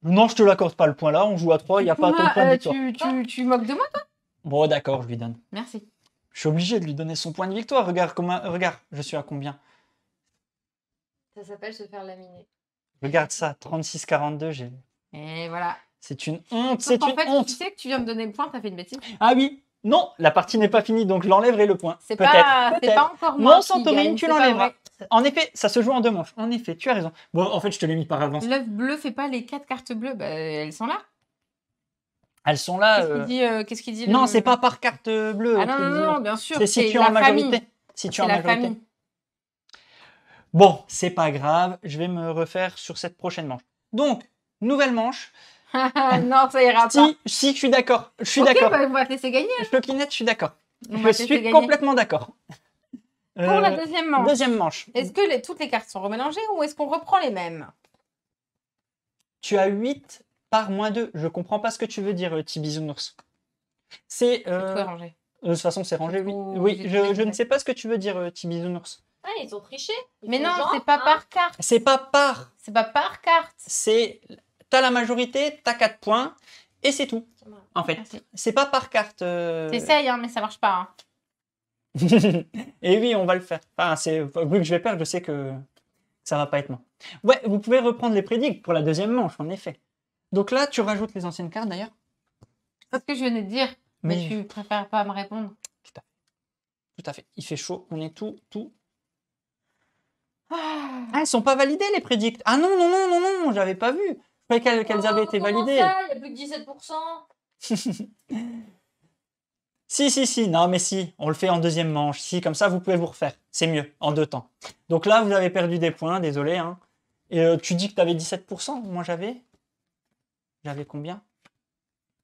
Non, je te l'accorde pas le point là, on joue à 3, il n'y a pas ton point de victoire. Tu moques de moi? Bon, d'accord, je lui donne. Merci. Je suis obligé de lui donner son point de victoire. Regarde, je suis à combien? Ça s'appelle se faire laminer. Regarde ça, 36-42, j'ai. Et voilà. C'est une honte, Sauf c'est qu'en une fait, honte. tu sais que tu viens de donner le point, t'as fait une bêtise. Ah oui, non, la partie n'est pas finie, donc je l'enlèverai le point. C'est Peut-être, pas, c'est peut-être. pas encore moi Non, qui Santomine, gagne, tu c'est pas l'enlèveras. vrai. En effet, ça se joue en 2 manches. En effet, tu as raison. Bon, en fait, je te l'ai mis par avance. L'œuf bleu fait pas les 4 cartes bleues. Bah, elles sont là. Elles sont là. Qu'est-ce qu'il dit Non, le- c'est pas par carte bleue. Ah non, non, non, bien sûr. C'est si tu es en la majorité. famille. Si tu es C'est en la majorité. famille. Bon, c'est pas grave, je vais me refaire sur cette prochaine manche. Donc, nouvelle manche. Non, ça ira pas. Si, je suis d'accord. Je suis Ok, d'accord. bah, on va te laisser gagner. Choquinette, je suis d'accord. On Je va te laisser suis gagner. complètement d'accord. Pour la deuxième manche. Deuxième manche. Est-ce que toutes les cartes sont remélangées ou est-ce qu'on reprend les mêmes? Tu as 8 par moins 2. Je comprends pas ce que tu veux dire, Tibisounours. C'est. Tout est rangé. De toute façon, c'est rangé, oui. Tout- Oui, j'ai je tout ne sais pas ce que tu veux dire, Tibisounours. Ah, ils ont triché. Ils Mais font non, genre, c'est pas hein. par carte. C'est pas par. C'est pas par carte. C'est. T'as la majorité, t'as 4 points, et c'est tout. En fait, Merci. c'est pas par carte. T'essayes, hein, mais ça marche pas. Hein. Et oui, on va le faire. Enfin, vu que je vais perdre, je sais que ça va pas être moi. Ouais, vous pouvez reprendre les prédicts pour la deuxième manche, en effet. Donc là, tu rajoutes les anciennes cartes d'ailleurs. C'est ce que je venais de dire. Mais Mais tu préfères pas me répondre. tout à fait. Il fait chaud, on est tout. Ah. Ah, elles sont pas validées les prédicts. Ah non, non, non, non, non, j'avais pas vu. Je croyais qu'elles avaient été Comment validées. ça, il y a plus que 17%. Si, non, mais si, on le fait en deuxième manche. Si, comme ça, vous pouvez vous refaire. C'est mieux, en 2 temps. Donc là, vous avez perdu des points, désolé. Hein. Et tu dis que tu avais 17%. Moi, j'avais combien?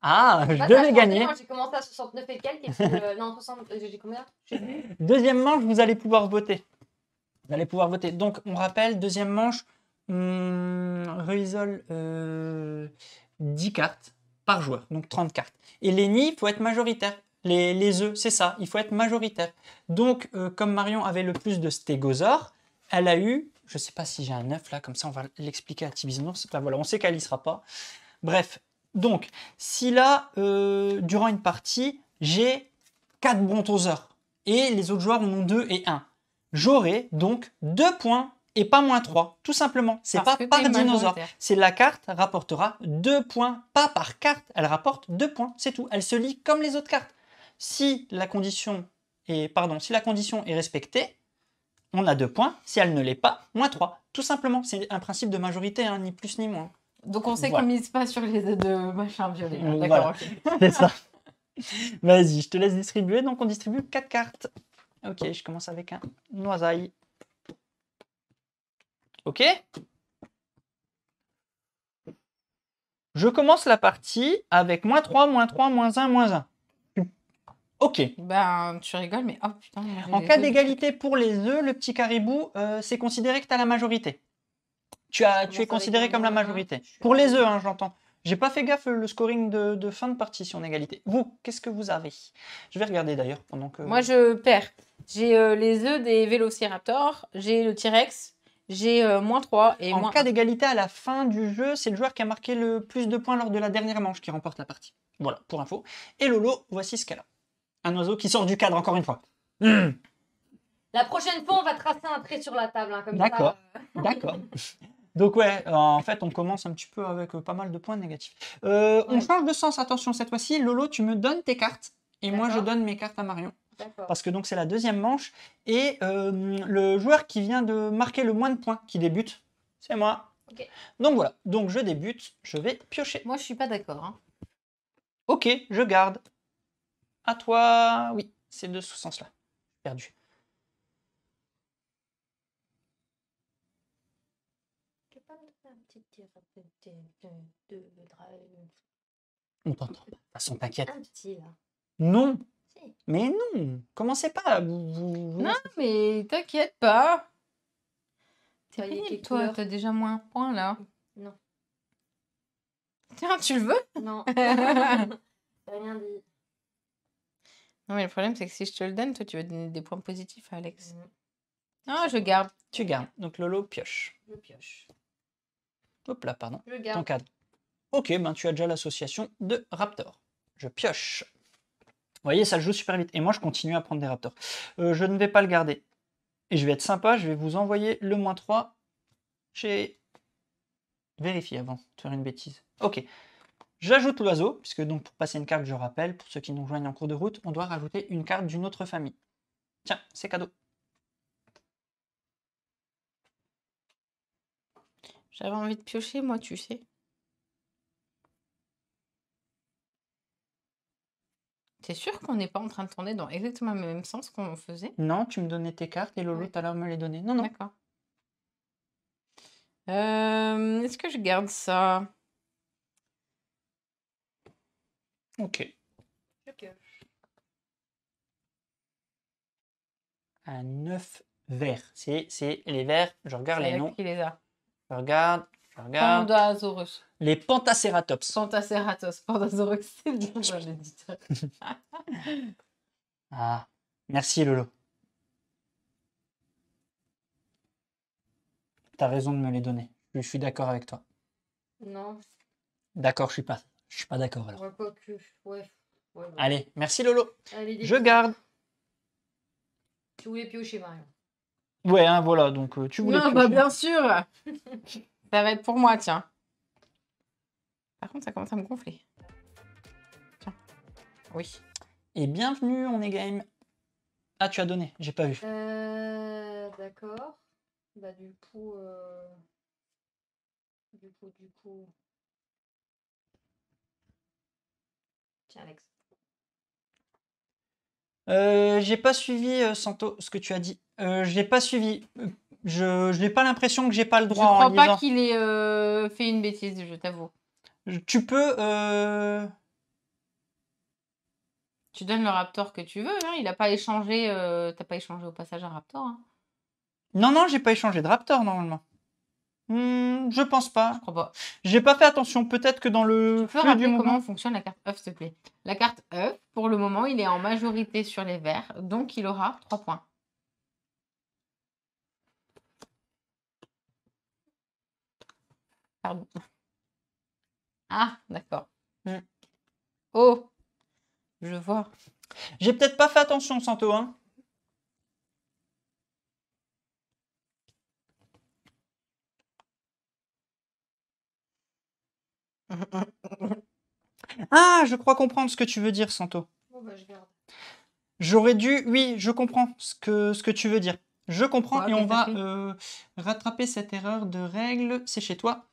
Ah, je Là, ça a devais changé, gagner. moi, j'ai commencé à 69 et quelques. Et puis, non, 60. J'ai combien? Je sais plus. Deuxième manche, vous allez pouvoir voter. Vous allez pouvoir voter. Donc, on rappelle, deuxième manche, on réisole 10 cartes par joueur, donc 30 cartes. Et les nids, il faut être majoritaire. Les œufs, c'est ça, il faut être majoritaire. Donc, comme Marion avait le plus de stégosaures, elle a eu, je ne sais pas si j'ai un œuf là, comme ça on va l'expliquer à Tibisnours. Enfin, voilà, on sait qu'elle n'y sera pas. Bref, donc, si là, durant une partie, j'ai 4 brontosaures et les autres joueurs en ont 2 et 1, j'aurai donc 2 points et pas moins 3. Tout simplement, c'est Parce pas que par t'es dinosaure. majoritaire. C'est la carte rapportera 2 points, pas par carte. Elle rapporte 2 points, c'est tout. Elle se lit comme les autres cartes. Si la condition est respectée, on a 2 points. Si elle ne l'est pas, moins 3. Tout simplement, c'est un principe de majorité, hein, ni plus ni moins. Donc on sait Voilà. qu'on mise pas sur les œufs de machin violet. Là. Voilà. D'accord, ok. C'est ça. Vas-y, je te laisse distribuer. Donc, on distribue 4 cartes. Ok, je commence avec un noisaille. Ok. Je commence la partie avec moins 3, moins 3, moins 1, moins 1. Ok. Ben, tu rigoles, mais oh putain. moi, j'ai En les cas œufs du d'égalité pour les œufs, le petit caribou, c'est considéré que tu as la majorité. Tu es considéré avec un comme la moins un, majorité. je suis Pour les ravie. œufs, hein, j'entends. J'ai pas fait gaffe le scoring de fin de partie si on est égalité. Vous, qu'est-ce que vous avez? Je vais regarder d'ailleurs pendant que... Moi, je perds. J'ai les œufs des vélociraptors, j'ai le T-Rex, j'ai moins 3 et En moins cas 1. d'égalité à la fin du jeu, c'est le joueur qui a marqué le plus de points lors de la dernière manche qui remporte la partie. Voilà, pour info. Et Lolo, voici ce qu'elle a. Un oiseau qui sort du cadre, encore une fois. La prochaine fois, on va tracer un trait sur la table. Hein, comme D'accord. ça. D'accord. Donc ouais, en fait, on commence un petit peu avec pas mal de points négatifs. On Ouais. change de sens, attention, cette fois-ci. Lolo, tu me donnes tes cartes. Et moi, je D'accord. donne mes cartes à Marion. D'accord. Parce que donc c'est la deuxième manche. Et le joueur qui vient de marquer le moins de points, qui débute, c'est moi. Ok. Donc voilà, donc je débute, je vais piocher. Moi, je suis pas d'accord. Hein. Ok, je garde. À toi, oui, c'est de ce sens-là. Perdu. Tu peux pas me faire un petit tir de On t'entend pas. De toute façon, t'inquiète. un petit là. Non, Si. mais non. Commencez pas. Non, mais t'inquiète pas. T'es Voyez pénible, quelle toi. couleur T'as déjà moins un point, là. Non. Tiens, tu le veux? Non. Non, T'as rien dit. mais le problème, c'est que si je te le donne, toi, tu vas donner des points positifs à Alex. Mm. Ah, je garde. Tu gardes. Donc Lolo pioche. Je pioche. Hop là, pardon. Je Ton garde. cadre. Ok, ben tu as déjà l'association de Raptor. Je pioche. Vous voyez, ça joue super vite. Et moi, je continue à prendre des Raptors. Je ne vais pas le garder. Et je vais être sympa, je vais vous envoyer le moins 3. J'ai vérifié avant de faire une bêtise. Ok. J'ajoute l'oiseau, puisque donc pour passer une carte, je rappelle, pour ceux qui nous rejoignent en cours de route, on doit rajouter une carte d'une autre famille. Tiens, c'est cadeau. J'avais envie de piocher, moi, tu sais. T'es sûr qu'on n'est pas en train de tourner dans exactement le même sens qu'on faisait? Non, tu me donnais tes cartes et Lolo Ouais. tout à l'heure me les donnait. Non, non. D'accord. Est-ce que je garde ça? Ok. Je pioche. Un 9 vert. C'est les verts. Je regarde les C'est noms. qui les a? Je regarde. Pandasaurus. Les Pentaceratops. Pantaceratos. Pandasaurus, c'est le nom d'un éditeur. Ah, merci Lolo. T'as raison de me les donner. Je suis d'accord avec toi. Non. D'accord, je suis pas d'accord alors. Ouais, pas que. Ouais. Ouais, ouais. Allez, merci Lolo. Allez, des Je bisous. garde. Tu voulais piocher, Marion. Ouais, hein, voilà, donc tu voulais Non, bah piocher. bien sûr. Ça va être pour moi, tiens. Par contre, ça commence à me gonfler. Tiens. Oui. Et bienvenue, on est game. Ah, tu as donné, j'ai pas vu. D'accord. Bah du coup. Du coup. Tiens, Alex. J'ai pas suivi, Santo, ce que tu as dit. J'ai pas suivi. Je n'ai pas l'impression que j'ai pas le Je droit en crois pas lisant. qu'il ait fait une bêtise, je t'avoue. Tu peux. Tu donnes le raptor que tu veux, hein. Il n'a pas échangé. T'as pas échangé au passage un raptor, hein. Non, non, j'ai pas échangé de raptor normalement. Je pense Je pas. crois pas. J'ai pas fait attention. Peut-être que dans le Tu peux flux du rappeler comment moment. fonctionne la carte œuf, s'il te plaît? La carte œuf, pour le moment, il est en majorité sur les verts, donc il aura 3 points. Pardon. Ah, d'accord. Hmm. Oh, je vois. J'ai peut-être pas fait attention, Santo, hein. Ah, je crois comprendre ce que tu veux dire, Santo. Bon, bah, je garde. J'aurais dû... Oui, je comprends ce que tu veux dire. Je comprends Quoi, et on qu'est-ce que va rattraper cette erreur de règle. C'est chez toi.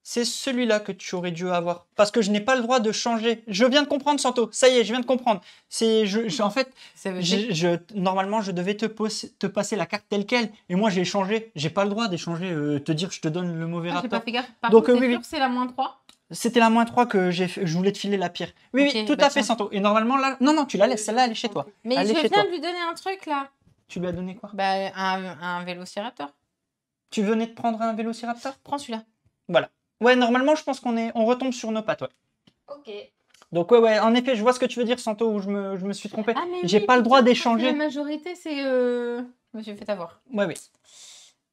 C'est celui-là que tu aurais dû avoir. Parce que je n'ai pas le droit de changer. Je viens de comprendre, Santo. Ça y est, je viens de comprendre. En fait, Ça veut dire normalement, je devais te passer la carte telle quelle. Et moi, j'ai échangé. J'ai pas le droit d'échanger, te dire je te donne le mauvais Ah, j'ai pas raptor. fait gaffe. Par Donc, contre, oui, c'est oui. sûr que c'est la -3. C'était la -3 que je voulais te filer la pire. Oui, Ok, oui, tout bah à fait, tiens. Santo. Et normalement, là... Non, non, tu la laisses. Celle-là, elle est chez toi. Mais Elle je est chez viens toi. de lui donner un truc, là. Tu lui as donné quoi? Bah, un vélociraptor. Tu venais de prendre un vélociraptor? Prends celui-là. Voilà. Ouais, normalement, je pense on retombe sur nos pattes, ouais. Ok. Donc ouais, en effet, je vois ce que tu veux dire, Santo, où je me suis trompé. Ah, mais J'ai oui, pas le droit putain, d'échanger. La majorité, c'est... Je me suis fait avoir. Ouais, oui.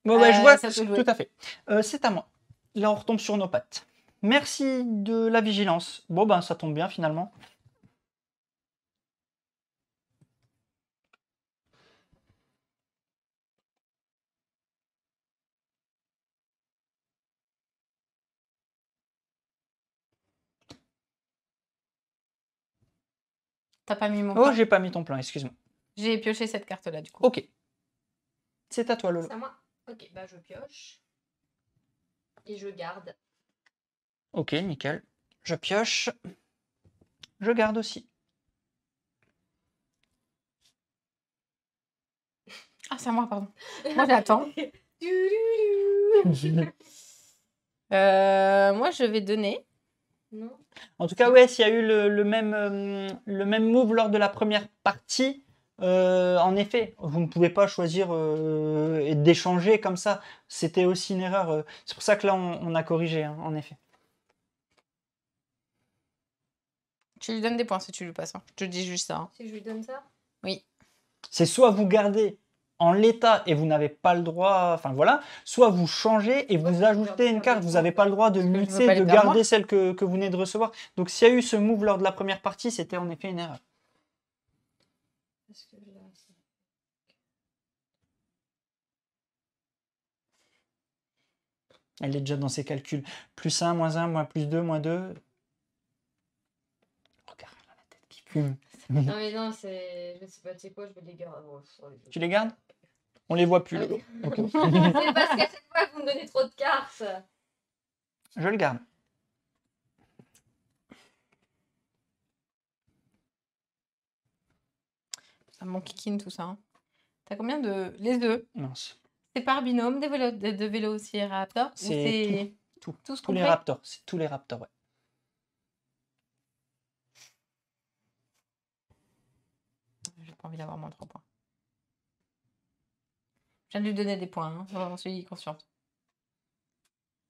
Ouais, je vois, ça te jouait. tout à fait. C'est à moi. Là, on retombe sur nos pattes. Merci de la vigilance. Bon, ben, ça tombe bien, finalement. T'as pas mis mon Oh, plan? j'ai pas mis ton plan, excuse-moi. J'ai pioché cette carte-là, du coup. Ok. C'est à toi, Lolo. C'est à moi. Ok, bah je pioche. Et je garde. Ok, nickel. Je pioche. Je garde aussi. Ah, c'est à moi, pardon. Moi, j'attends. Moi, je vais donner. Non. En tout cas, ouais, s'il y a eu le même move lors de la première partie, en effet, vous ne pouvez pas choisir et d'échanger comme ça. C'était aussi une erreur. C'est pour ça que là, on a corrigé, hein, en effet. Tu lui donnes des points si tu lui passes, hein. Je te dis juste ça, hein. Si je lui donne ça? Oui. C'est soit vous gardez en l'état et vous n'avez pas le droit, enfin voilà, soit vous changez et Moi, vous je ajoutez garde une pas carte, les vous points. n'avez pas le droit de que je veux mixer, pas de les perdre, moi. garder celle que vous venez de recevoir. Donc s'il y a eu ce move lors de la première partie, c'était en effet une erreur. Parce que là, c'est- Elle est déjà dans ses calculs. +1, -1, +2, -2. Regarde, elle a la tête qui fume. Non, mais non, c'est. Je sais pas, tu sais quoi, je vais les garder. Bon, Tu les gardes? On les voit plus, Ah, Lolo. Ok. C'est parce qu'à chaque fois, vous me donnez trop de cartes. Je le garde. Ça me kikine tout ça, hein. T'as combien de... Les deux. Mince. C'est par binôme de vélociraptor ou C'est c'est... Tous Tous les complets? raptors. C'est tous les raptors, ouais. J'ai pas envie d'avoir moins 3 points. Je viens de lui donner des points, hein. J'en suis consciente.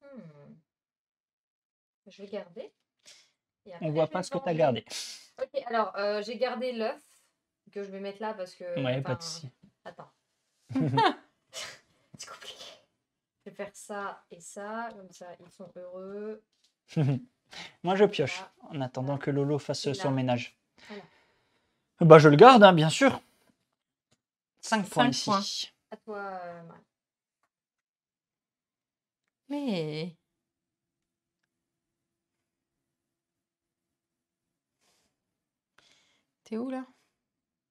Hmm. Je vais garder. Et On après, voit je pas vais ce que tu as changer. gardé. Ok, alors j'ai gardé l'œuf que je vais mettre là parce que. Ouais, pas enfin, de souci. Attends. C'est compliqué. Je vais faire ça et ça, comme ça ils sont heureux. Moi, je pioche Là. en attendant que Lolo fasse Et son là. ménage. Voilà. Bah, je le garde, hein, bien sûr. 5 points 5 ici. points. À toi, Marie. Mais... T'es où, là?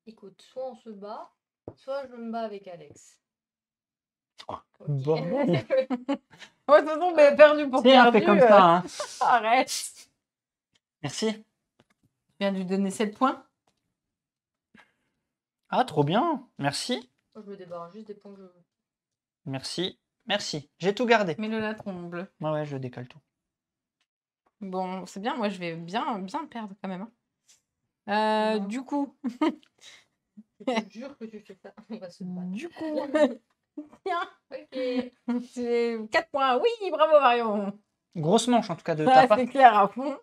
Écoute, soit on se bat, soit je me bats avec Alex. Oh, Ok. bordel. Oh, de toute façon, mais perdu pour Tiens, perdu. fais comme ça, hein. Arrête. Merci. Je viens de lui donner 7 points. Ah, trop bien. Merci. Moi, je me débarrasse juste des points que je veux. Merci. Merci. J'ai tout gardé. Mets-le là, ton bleu. Ouais, je décale tout. Bon, c'est bien. Moi, je vais bien perdre quand même, hein. Non. Du coup, Je te jure que tu fais ça. On va se battre. du coup, tiens, Ok. c'est 4 points. Oui, bravo Marion. Grosse manche en tout cas de ta Ah, part. c'est clair à fond.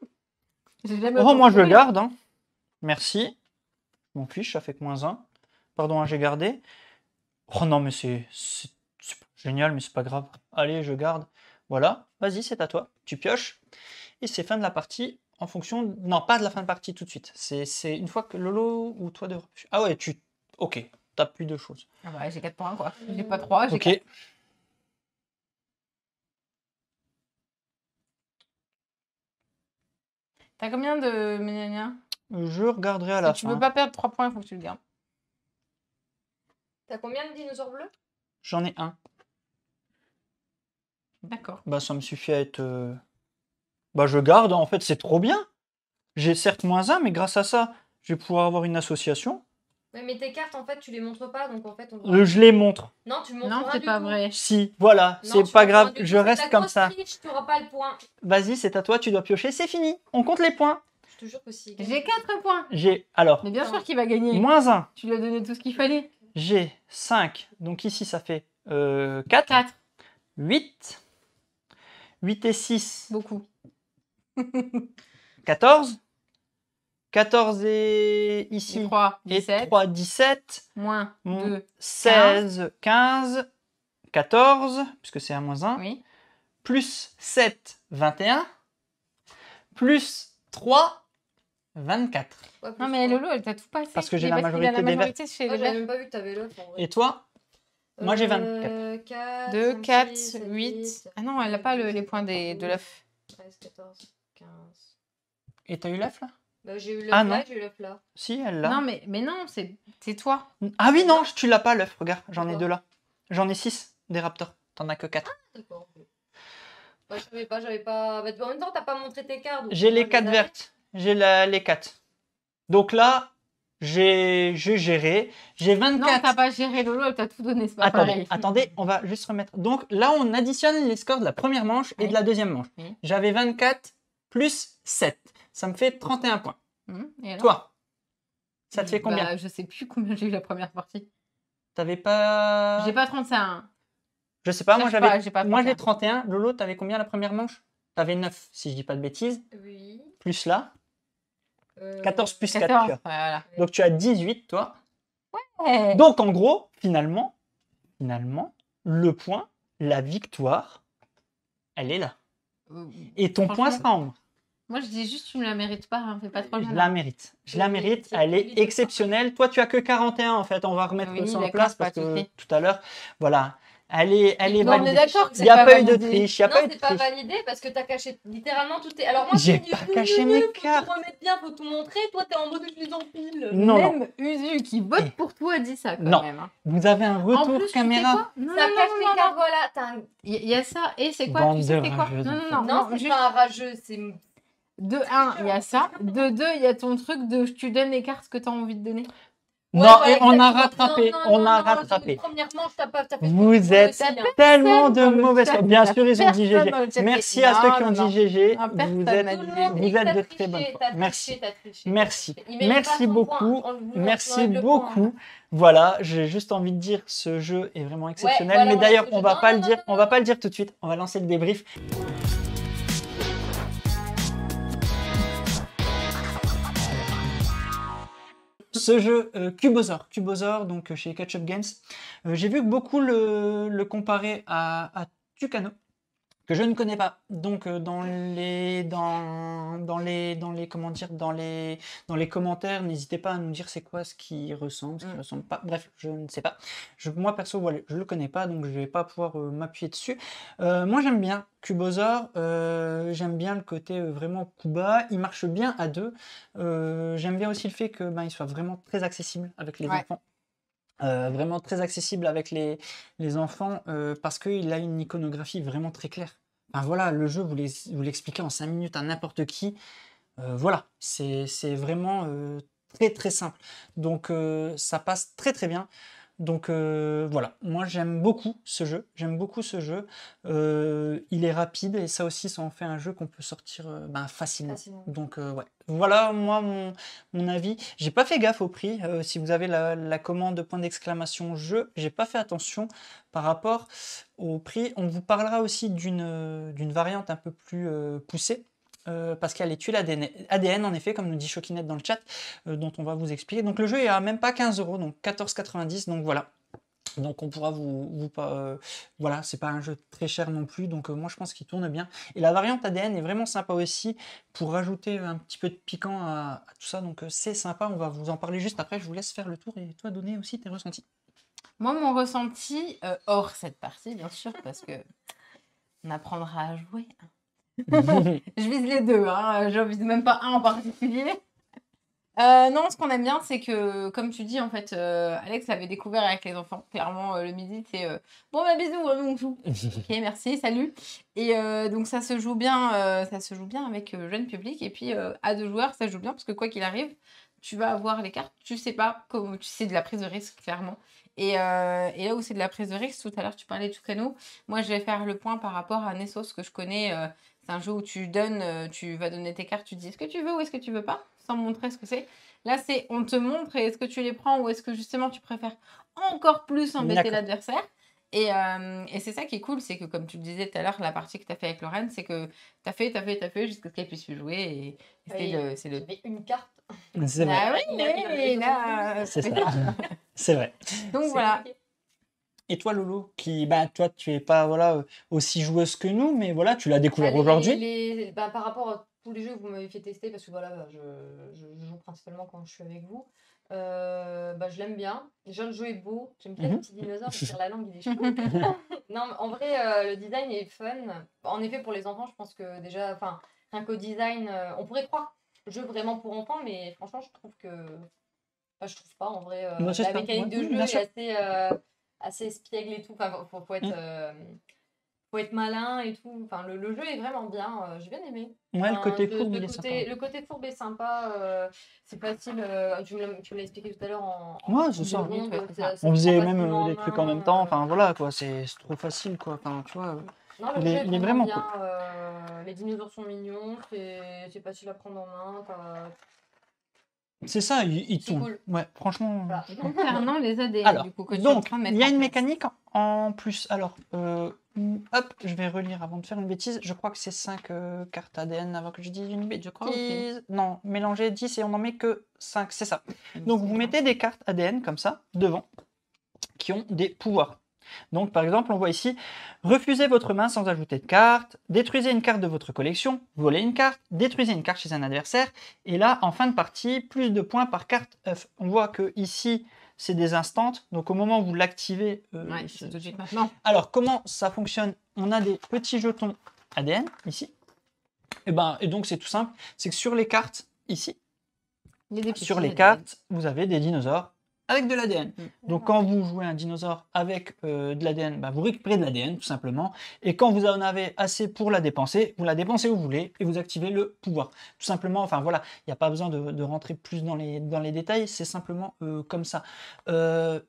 J'ai jamais Oh, autant moi je souri. garde. Hein. Merci. Je m'en fiche, ça fait que -1. Pardon, hein, j'ai gardé. Oh non, mais c'est pas génial, mais c'est pas grave. Allez, je garde. Voilà, vas-y, c'est à toi. Tu pioches. Et c'est fin de la partie en fonction. Non, pas de la fin de partie tout de suite. C'est une fois que Lolo ou toi devrais. Ah ouais, tu. Ok, t'as plus de choses. Ah bah, j'ai 4 points quoi. J'ai pas 3, j'ai Ok. 4. T'as combien de Mélania? Je regarderai à Si la tu fin. veux pas perdre 3 points, il faut que tu le gardes. T'as combien de dinosaures bleus? J'en ai un. D'accord. Bah, ça me suffit à être. Bah, je garde. En fait, c'est trop bien. J'ai certes -1, mais grâce à ça, je vais pouvoir avoir une association. Ouais, mais tes cartes, en fait, tu les montres pas, donc en fait, on Je les montre. Non, tu montres Non, rien c'est du pas tout. vrai. Si, voilà, Non, c'est tu pas montres grave. rien du Je tout, c'est reste ta comme grosse ça. triche, tu auras pas le point. Vas-y, c'est à toi, tu dois piocher, c'est fini. On compte les points. Je te jure que si. J'ai 4 points. J'ai. Alors, Mais bien Non. sûr qu'il va gagner. -1. Tu lui as donné tout ce qu'il fallait. J'ai 5. Donc ici, ça fait 4. 4. 8. 8 et 6. Beaucoup. 14. 14 et Et ici. 3, Et 17. 3, 17. Moins 2. 16, 15. 14, puisque c'est à -1. Oui. Plus 7, 21. Plus 3, 24. Ouais, plus Non mais trois. Lolo, elle t'a tout passé. Parce que j'ai Mais la parce qu'il a majorité des majorité chez Ah, les j'avais verts. même pas vu que t'avais l'œuf en vrai. Et toi? Moi, j'ai 24. 4, 2, 5, 4, 6, 7, 8. Ah non, elle a pas les points de l'œuf. 13, 14, 15. Et t'as eu l'œuf là? Bah, j'ai eu l'œuf Ah, là, non. j'ai eu l'œuf là. Si, elle l'a. Non, mais non, c'est toi. Ah oui, non, tu l'as pas l'œuf, regarde, j'en ai Pourquoi 2 là. J'en ai 6 des raptors, t'en as que 4. D'accord. Bah, j'avais pas. Bah, en même temps, t'as pas montré tes cartes. donc J'ai moi, les je 4 avais. vertes, j'ai les 4. Donc là, j'ai géré, j'ai Non, 24. t'as pas géré Lolo, elle t'a tout donné, c'est pas pareil. Attendez, on va juste remettre. Donc là, on additionne les scores de la première manche et Oui. de la deuxième manche. Oui. J'avais 24 plus 7. Ça me fait 31 points. Et alors? Toi, ça te fait combien? Bah, je sais plus combien j'ai eu la première partie. T'avais pas. J'ai pas 35. Je sais pas, moi Cherche pas, j'avais. j'ai pas Moi j'ai 31. 31. Lolo, t'avais combien la première manche? T'avais 9, si je dis pas de bêtises. Oui. Plus là. 14 plus 4, 14. tu as. Ouais, voilà. Donc tu as 18, toi. Ouais. Donc en gros, finalement, le point, la victoire, elle est là. Et ton point Franchement, sera en moi. moi, je dis juste, tu me la mérites pas, hein, fais pas trop Je mal. la mérite. Je la mérite. Elle est exceptionnelle. Toi, tu as que 41 en fait. On va remettre Oui, ça en d'accord, place pas parce de que souci. tout à l'heure, voilà. Elle est Non, on est validée. d'accord que Il c'est n'y a pas pas eu de validé. triche. Il n'y a Non, pas eu de c'est pas triche. validé parce que t'as caché littéralement tout. Alors moi, J'ai je dis, pas caché mes cartes. Faut tout remettre bien, faut tout montrer. Toi, t'es en mode je les empile. Non, non. Même Usu qui vote Eh. pour toi dit ça quand Non. même. Hein. Vous avez un En retour plus, tu sais caméra. quoi? Non, Ça non, cache non, les non, cartes, non. voilà. T'as un- Il y a ça, et c'est quoi? Bande Tu sais de c'est quoi? rageuses, Non, en non, fait. non, Non, c'est juste pas un rageux, c'est. de 1, il y a ça. De 2, il y a ton truc de tu donnes les cartes que tu as envie de donner. Non, Ouais, et on a exactement. rattrapé. Non, On non, a non, rattrapé. Première manche, t'as fait ce que Vous tu veux êtes aussi, hein. tellement de Personne dans le mauvaises chat, foi. Bien il y a sûr, ils ont dit personne GG. dans le chat qui- Merci à ceux qui Non, ont non, dit GG. non, Vous personne êtes, n'a dit Tout le GG. monde dit vous que êtes t'as de très triché, bonne foi. t'as Merci. triché, t'as triché, Merci. t'as triché. Il mérite pas Merci son beaucoup. point. On Merci enlève le point. beaucoup. Voilà, j'ai juste envie de dire, ce jeu est vraiment exceptionnel. voilà, mais voilà, d'ailleurs, ce on jeu- va non, pas non, le non, dire. non, On va pas le dire tout de suite. On va lancer le débrief. Ce jeu Cubosaur, donc chez Catch-Up Games, j'ai vu que beaucoup le comparaient à Tucano, que je ne connais pas. Donc dans les commentaires, n'hésitez pas à nous dire c'est quoi ce qui ressemble, ce qui ressemble pas. Bref, je ne sais pas. Moi perso, voilà, je le connais pas, donc je vais pas pouvoir m'appuyer dessus. Moi j'aime bien Cubosaur, j'aime bien le côté vraiment coup bas. Il marche bien à deux. J'aime bien aussi le fait que il soit vraiment très accessible avec les enfants. Vraiment très accessible avec les enfants parce qu'il a une iconographie vraiment très claire. Enfin, voilà, le jeu, vous l'expliquez en 5 minutes à n'importe qui. Voilà, c'est vraiment très très simple. Donc ça passe très très bien. Donc voilà, moi j'aime beaucoup ce jeu. Il est rapide et ça aussi, ça en fait un jeu qu'on peut sortir facilement. Facilement. Donc ouais, voilà moi mon avis. J'ai pas fait gaffe au prix. Si vous avez la commande point d'exclamation jeu, j'ai pas fait attention par rapport au prix. On vous parlera aussi d'une variante un peu plus poussée. Parce qu'il y a les tuiles ADN, en effet, comme nous dit Choquinette dans le chat, dont on va vous expliquer. Donc le jeu est à même pas 15 €, donc 14,90 €, donc voilà. Donc on pourra voilà, c'est pas un jeu très cher non plus, donc moi je pense qu'il tourne bien. Et la variante ADN est vraiment sympa aussi, pour rajouter un petit peu de piquant à tout ça, donc c'est sympa, on va vous en parler juste après, je vous laisse faire le tour, et toi donner aussi tes ressentis. Moi, mon ressenti, hors cette partie, bien sûr, parce que on apprendra à jouer. Je vise les deux, hein, j'en vise même pas un en particulier. Non, ce qu'on aime bien, c'est que, comme tu dis, en fait, Alex l'avait découvert avec les enfants. Clairement, le midi, c'est bon, bah bisous, on joue. Ok, merci, salut. Et donc, ça se joue bien avec jeune public. Et puis, à 2 joueurs, ça joue bien parce que quoi qu'il arrive, tu vas avoir les cartes. Tu sais pas comment, tu sais de la prise de risque, clairement. Et là où c'est de la prise de risque, tout à l'heure, tu parlais de Tucano. Moi, je vais faire le point par rapport à Nessos que je connais. C'est un jeu où tu vas donner tes cartes, tu dis est-ce que tu veux ou est-ce que tu veux pas, sans montrer ce que c'est. Là, c'est on te montre et est-ce que tu les prends ou est-ce que justement tu préfères encore plus embêter D'accord. l'adversaire. Et c'est ça qui est cool, c'est que comme tu le disais tout à l'heure, la partie que tu as fait avec Lorraine, c'est que tu as fait jusqu'à ce qu'elle puisse plus jouer. Et c'est le... J'avais une carte. C'est vrai, Ah oui, là, c'est ça, c'est vrai. Donc C'est voilà. compliqué. Et toi Lolo, toi tu es pas voilà aussi joueuse que nous, mais voilà, tu l'as découvert Bah, aujourd'hui. par rapport à tous les jeux que vous m'avez fait tester, parce que voilà, je joue principalement quand je suis avec vous, je l'aime bien. Déjà, le jeu est beau. J'aime bien les petits dinosaures qui tirent la langue, il est chou. Non, mais en vrai, le design est fun. En effet, pour les enfants, je pense que déjà, enfin, rien qu'au design, on pourrait croire jeu vraiment pour enfants, mais franchement, je trouve que. Enfin, je trouve pas, en vrai. Moi, La j'espère. mécanique Ouais, de oui, jeu bien est sûr. assez espiègle et tout. Enfin, faut être malin et tout. Enfin, le jeu est vraiment bien. J'ai bien aimé. Ouais, le Enfin, côté fourbe, il est sympa. le côté fourbe est sympa. C'est facile. Tu me l'as expliqué tout à l'heure Ouais, c'est 2 ça. secondes. Ouais, c'est ça. Ça On se faisait prend même facilement en des trucs en même temps. main. Enfin voilà quoi, c'est trop facile quoi. Enfin tu vois, Non, le il jeu est, est il est vraiment vraiment bien. cool. Les dinosaures sont mignons. C'est facile à prendre en main. C'est ça, il C'est tourne. cool. Ouais, franchement. Voilà. Et concernant les ADN, Alors, du coup, que tu es en donc, train de il mettre y a en une place. mécanique en plus. Alors, hop, je vais relire avant de faire une bêtise. Je crois que c'est 5 cartes ADN avant que je dise une bêtise. Je crois aussi. Non, mélanger 10 et on n'en met que 5, c'est ça. Il me Donc, vous semble. mettez des cartes ADN comme ça, devant, qui ont des pouvoirs. Donc, par exemple, on voit ici, refusez votre main sans ajouter de carte, détruisez une carte de votre collection, volez une carte, détruisez une carte chez un adversaire, et là, en fin de partie, plus de points par carte œuf. On voit que ici, c'est des instants, donc au moment où vous l'activez... Ouais, c'est tout de suite maintenant. Alors, comment ça fonctionne? On a des petits jetons ADN, ici, et donc c'est tout simple, c'est que sur les cartes, ici, Il y a des sur petits les ADN. cartes, vous avez des dinosaures avec de l'ADN. Mm. Donc quand vous jouez un dinosaure avec de l'ADN, vous récupérez de l'ADN tout simplement. Et quand vous en avez assez pour la dépenser, vous la dépensez où vous voulez et vous activez le pouvoir. Tout simplement, enfin voilà, il n'y a pas besoin de rentrer plus dans les détails, c'est simplement comme ça. Le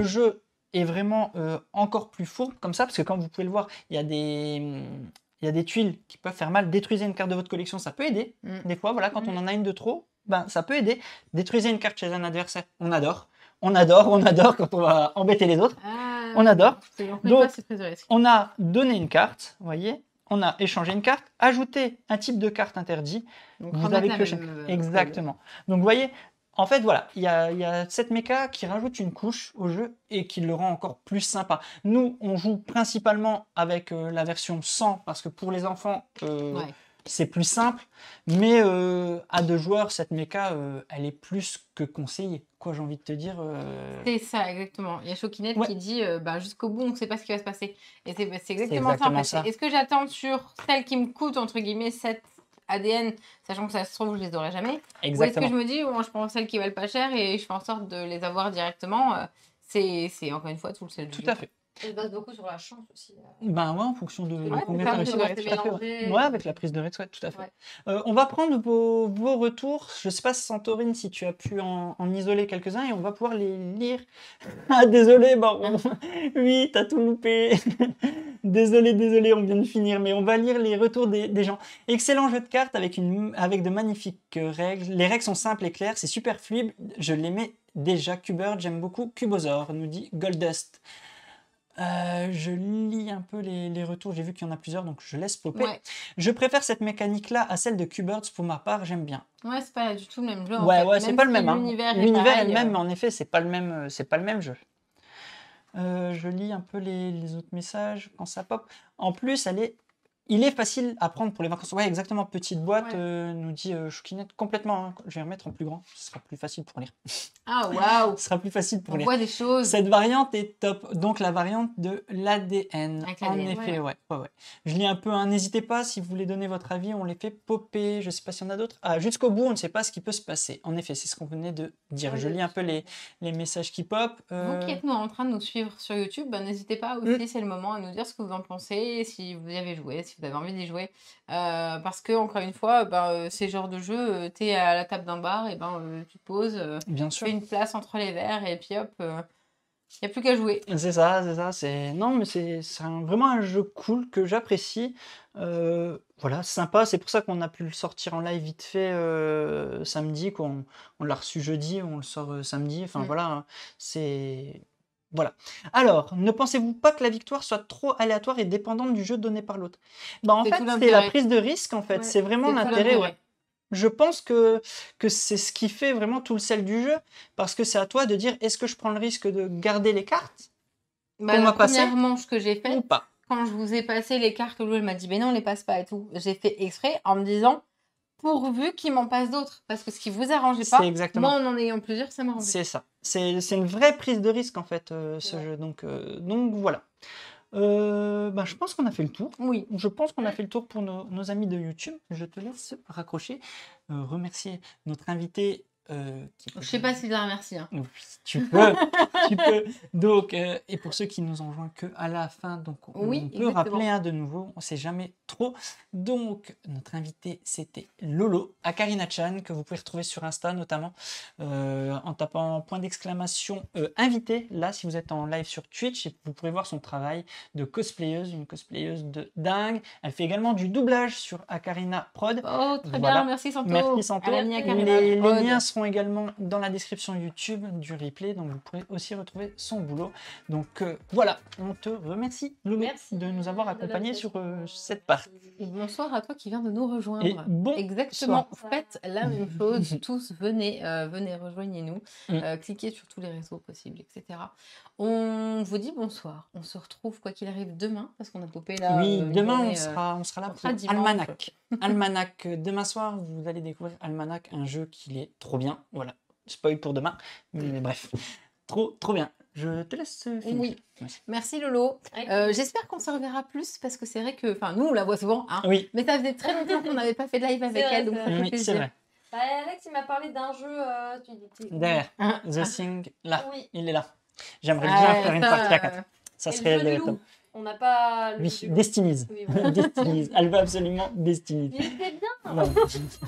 jeu est vraiment encore plus fourbe comme ça, parce que comme vous pouvez le voir, il y a des tuiles qui peuvent faire mal. Détruisez une carte de votre collection, ça peut aider. Des fois, voilà, quand on en a une de trop, ça peut aider. Détruisez une carte chez un adversaire, on adore. On adore quand on va embêter les autres. Ah, On adore. Donc, c'est prise de risque. On a donné une carte, vous voyez. On a échangé une carte, ajouté un type de carte interdit. Donc, Vous remettre avez la pioché. même, Exactement. Donc, vous voyez, en fait, voilà, il y a cette méca qui rajoute une couche au jeu et qui le rend encore plus sympa. Nous, on joue principalement avec la version 100 parce que pour les enfants, Ouais. c'est plus simple. Mais à 2 joueurs, cette méca, elle est plus que conseillée. Quoi, j'ai envie de te dire. C'est ça, exactement. Il y a Choquinette Ouais. qui dit jusqu'au bout, on ne sait pas ce qui va se passer. Et c'est exactement, exactement ça. En fait. ça. Est-ce que j'attends sur celle qui me coûte, entre guillemets, 7 ADN, sachant que ça se trouve, je les aurai jamais? Exactement. Ou est-ce que je me dis, moi, je prends celles qui valent pas cher et je fais en sorte de les avoir directement c'est encore une fois tout le sel du Tout jeu. à fait. Ça se base beaucoup sur la chance aussi. Ben ouais, en fonction de Ouais, combien c'est tu as ça, réussi. c'est Ouais, tout à fait, ouais. mélangé. Ouais, avec la prise de risque, ouais, tout à fait. Ouais. On va prendre vos retours. Je sais pas, Santorine, si tu as pu en isoler quelques-uns et on va pouvoir les lire. Ah, désolé, Baron. Oui, t'as tout loupé. Désolé, on vient de finir, mais on va lire les retours des gens. Excellent jeu de cartes avec de magnifiques règles. Les règles sont simples et claires, c'est super fluide. Je l'aimais déjà. Cubert, j'aime beaucoup. Cubosaur, nous dit Goldust. Je lis un peu les retours, j'ai vu qu'il y en a plusieurs, donc je laisse popper. Ouais. Je préfère cette mécanique-là à celle de Cubert, pour ma part, j'aime bien. Ouais, c'est pas du tout le même jeu. En Ouais, fait. ouais, c'est Même pas le si même. Hein. L'univers est L'univers est pareil, le même, mais en effet, c'est pas le même jeu. Je lis un peu les autres messages quand ça pop. En plus, il est facile à prendre pour les vacances. Ouais, exactement. Petite boîte, Ouais. nous dit Choukinette complètement. Hein. Je vais remettre en plus grand. Ce sera plus facile pour lire. Ah, waouh! Ce sera plus facile pour On lire. voit des choses. Cette variante est top. Donc la variante de l'ADN. Avec En l'ADN, effet, ouais. Je lis un peu. Hein. N'hésitez pas, si vous voulez donner votre avis, on les fait popper. Je sais pas s'il y en a d'autres. Ah, jusqu'au bout, on ne sait pas ce qui peut se passer. En effet, c'est ce qu'on venait de dire. Ouais, Je lis un peu les messages qui pop. Vous qui êtes en train de nous suivre sur YouTube, ben, n'hésitez pas aussi, c'est le moment à nous dire ce que vous en pensez, si vous y avez joué, si vous avez envie d'y jouer. Parce que, encore une fois, ces genres de jeux, tu es à la table d'un bar, et tu te poses, Bien tu sûr. fais une place entre les verres, et puis hop, il n'y a plus qu'à jouer. C'est ça. Non, mais c'est vraiment un jeu cool que j'apprécie. Voilà, sympa. C'est pour ça qu'on a pu le sortir en live vite fait samedi. On l'a reçu jeudi, on le sort samedi. Enfin voilà, hein, c'est... Voilà. Alors, ne pensez-vous pas que la victoire soit trop aléatoire et dépendante du jeu donné par l'autre? En C'est fait, tout c'est la l'intérêt. prise de risque, en fait. Ouais, C'est vraiment C'est tout l'intérêt, ouais. l'intérêt. Je pense que c'est ce qui fait vraiment tout le sel du jeu, parce que c'est à toi de dire, est-ce que je prends le risque de garder les cartes Bah, qu'on la m'a passées première manche que j'ai ou faite, pas? quand je vous ai passé les cartes, Lou, elle m'a dit, mais non, on les passe pas et tout. J'ai fait exprès en me disant, pourvu qu'il m'en passe d'autres. Parce que ce qui vous arrangeait pas, C'est exactement. moi, en ayant plusieurs, ça m'arrangeait. C'est ça. C'est une vraie prise de risque, en fait, ce Ouais. jeu. Donc voilà. Je pense qu'on a fait le tour. Oui. Je pense qu'on a fait le tour pour nos amis de YouTube. Je te laisse raccrocher. Remercier notre invité. Je sais pas si je la remercie. Hein. Oui, tu peux. Tu peux. Donc, et pour ceux qui nous ont joint que à la fin, donc on Oui, peut exactement. rappeler de nouveau, on ne sait jamais trop. Donc, notre invité, c'était Lolo, Akarina-chan, que vous pouvez retrouver sur Insta notamment, en tapant point d'exclamation invité, là, si vous êtes en live sur Twitch, et vous pourrez voir son travail de cosplayeuse, une cosplayeuse de dingue. Elle fait également du doublage sur Akarina Prod. Oh, très Voilà. bien, merci Santo. Merci Santo. Elle a mis Akarina Les Prod. liens seront également dans la description YouTube du replay, donc vous pourrez aussi retrouver son boulot. Donc voilà, on te remercie Loulou Merci de nous avoir de accompagnés sur l'invitation. cette partie. Et bonsoir à toi qui viens de nous rejoindre. Et bon Exactement, soir. faites la même chose. Tous venez, rejoignez-nous, Mm. cliquez sur tous les réseaux possibles, etc. On vous dit bonsoir. On se retrouve quoi qu'il arrive demain parce qu'on a popé là. Oui, une demain journée, on sera là on pour sera dimanche. Almanac. Almanac, demain soir, vous allez découvrir Almanac, un jeu qui est trop bien. Voilà, spoil pour demain, mais bref, trop bien. Je te laisse finir. Oui. Merci. Merci Lolo. Avec- J'espère qu'on se reverra plus parce que c'est vrai que, enfin, nous on la voit souvent, hein. Oui, Mais ça faisait très longtemps qu'on n'avait pas fait de live avec vrai, elle, donc c'est ça fait oui, c'est plaisir. vrai. Bah, Alex, il m'a parlé d'un jeu. Tu dis. Derrière, Ah, The Thing, là, Oui. il est là. J'aimerais ah, bien faire une ça, partie à 4. Ça Et le serait jeu du top. loup. On n'a pas. Le Oui, jeu du loup. Destinies. Oui, voilà. Destinies. Elle veut absolument Destinies. Il était bien. Voilà.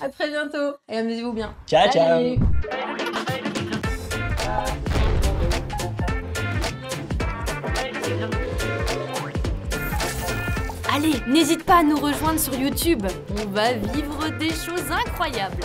À très bientôt et amusez-vous bien. Ciao, ciao. Salut. Allez, n'hésite pas à nous rejoindre sur YouTube. On va vivre des choses incroyables.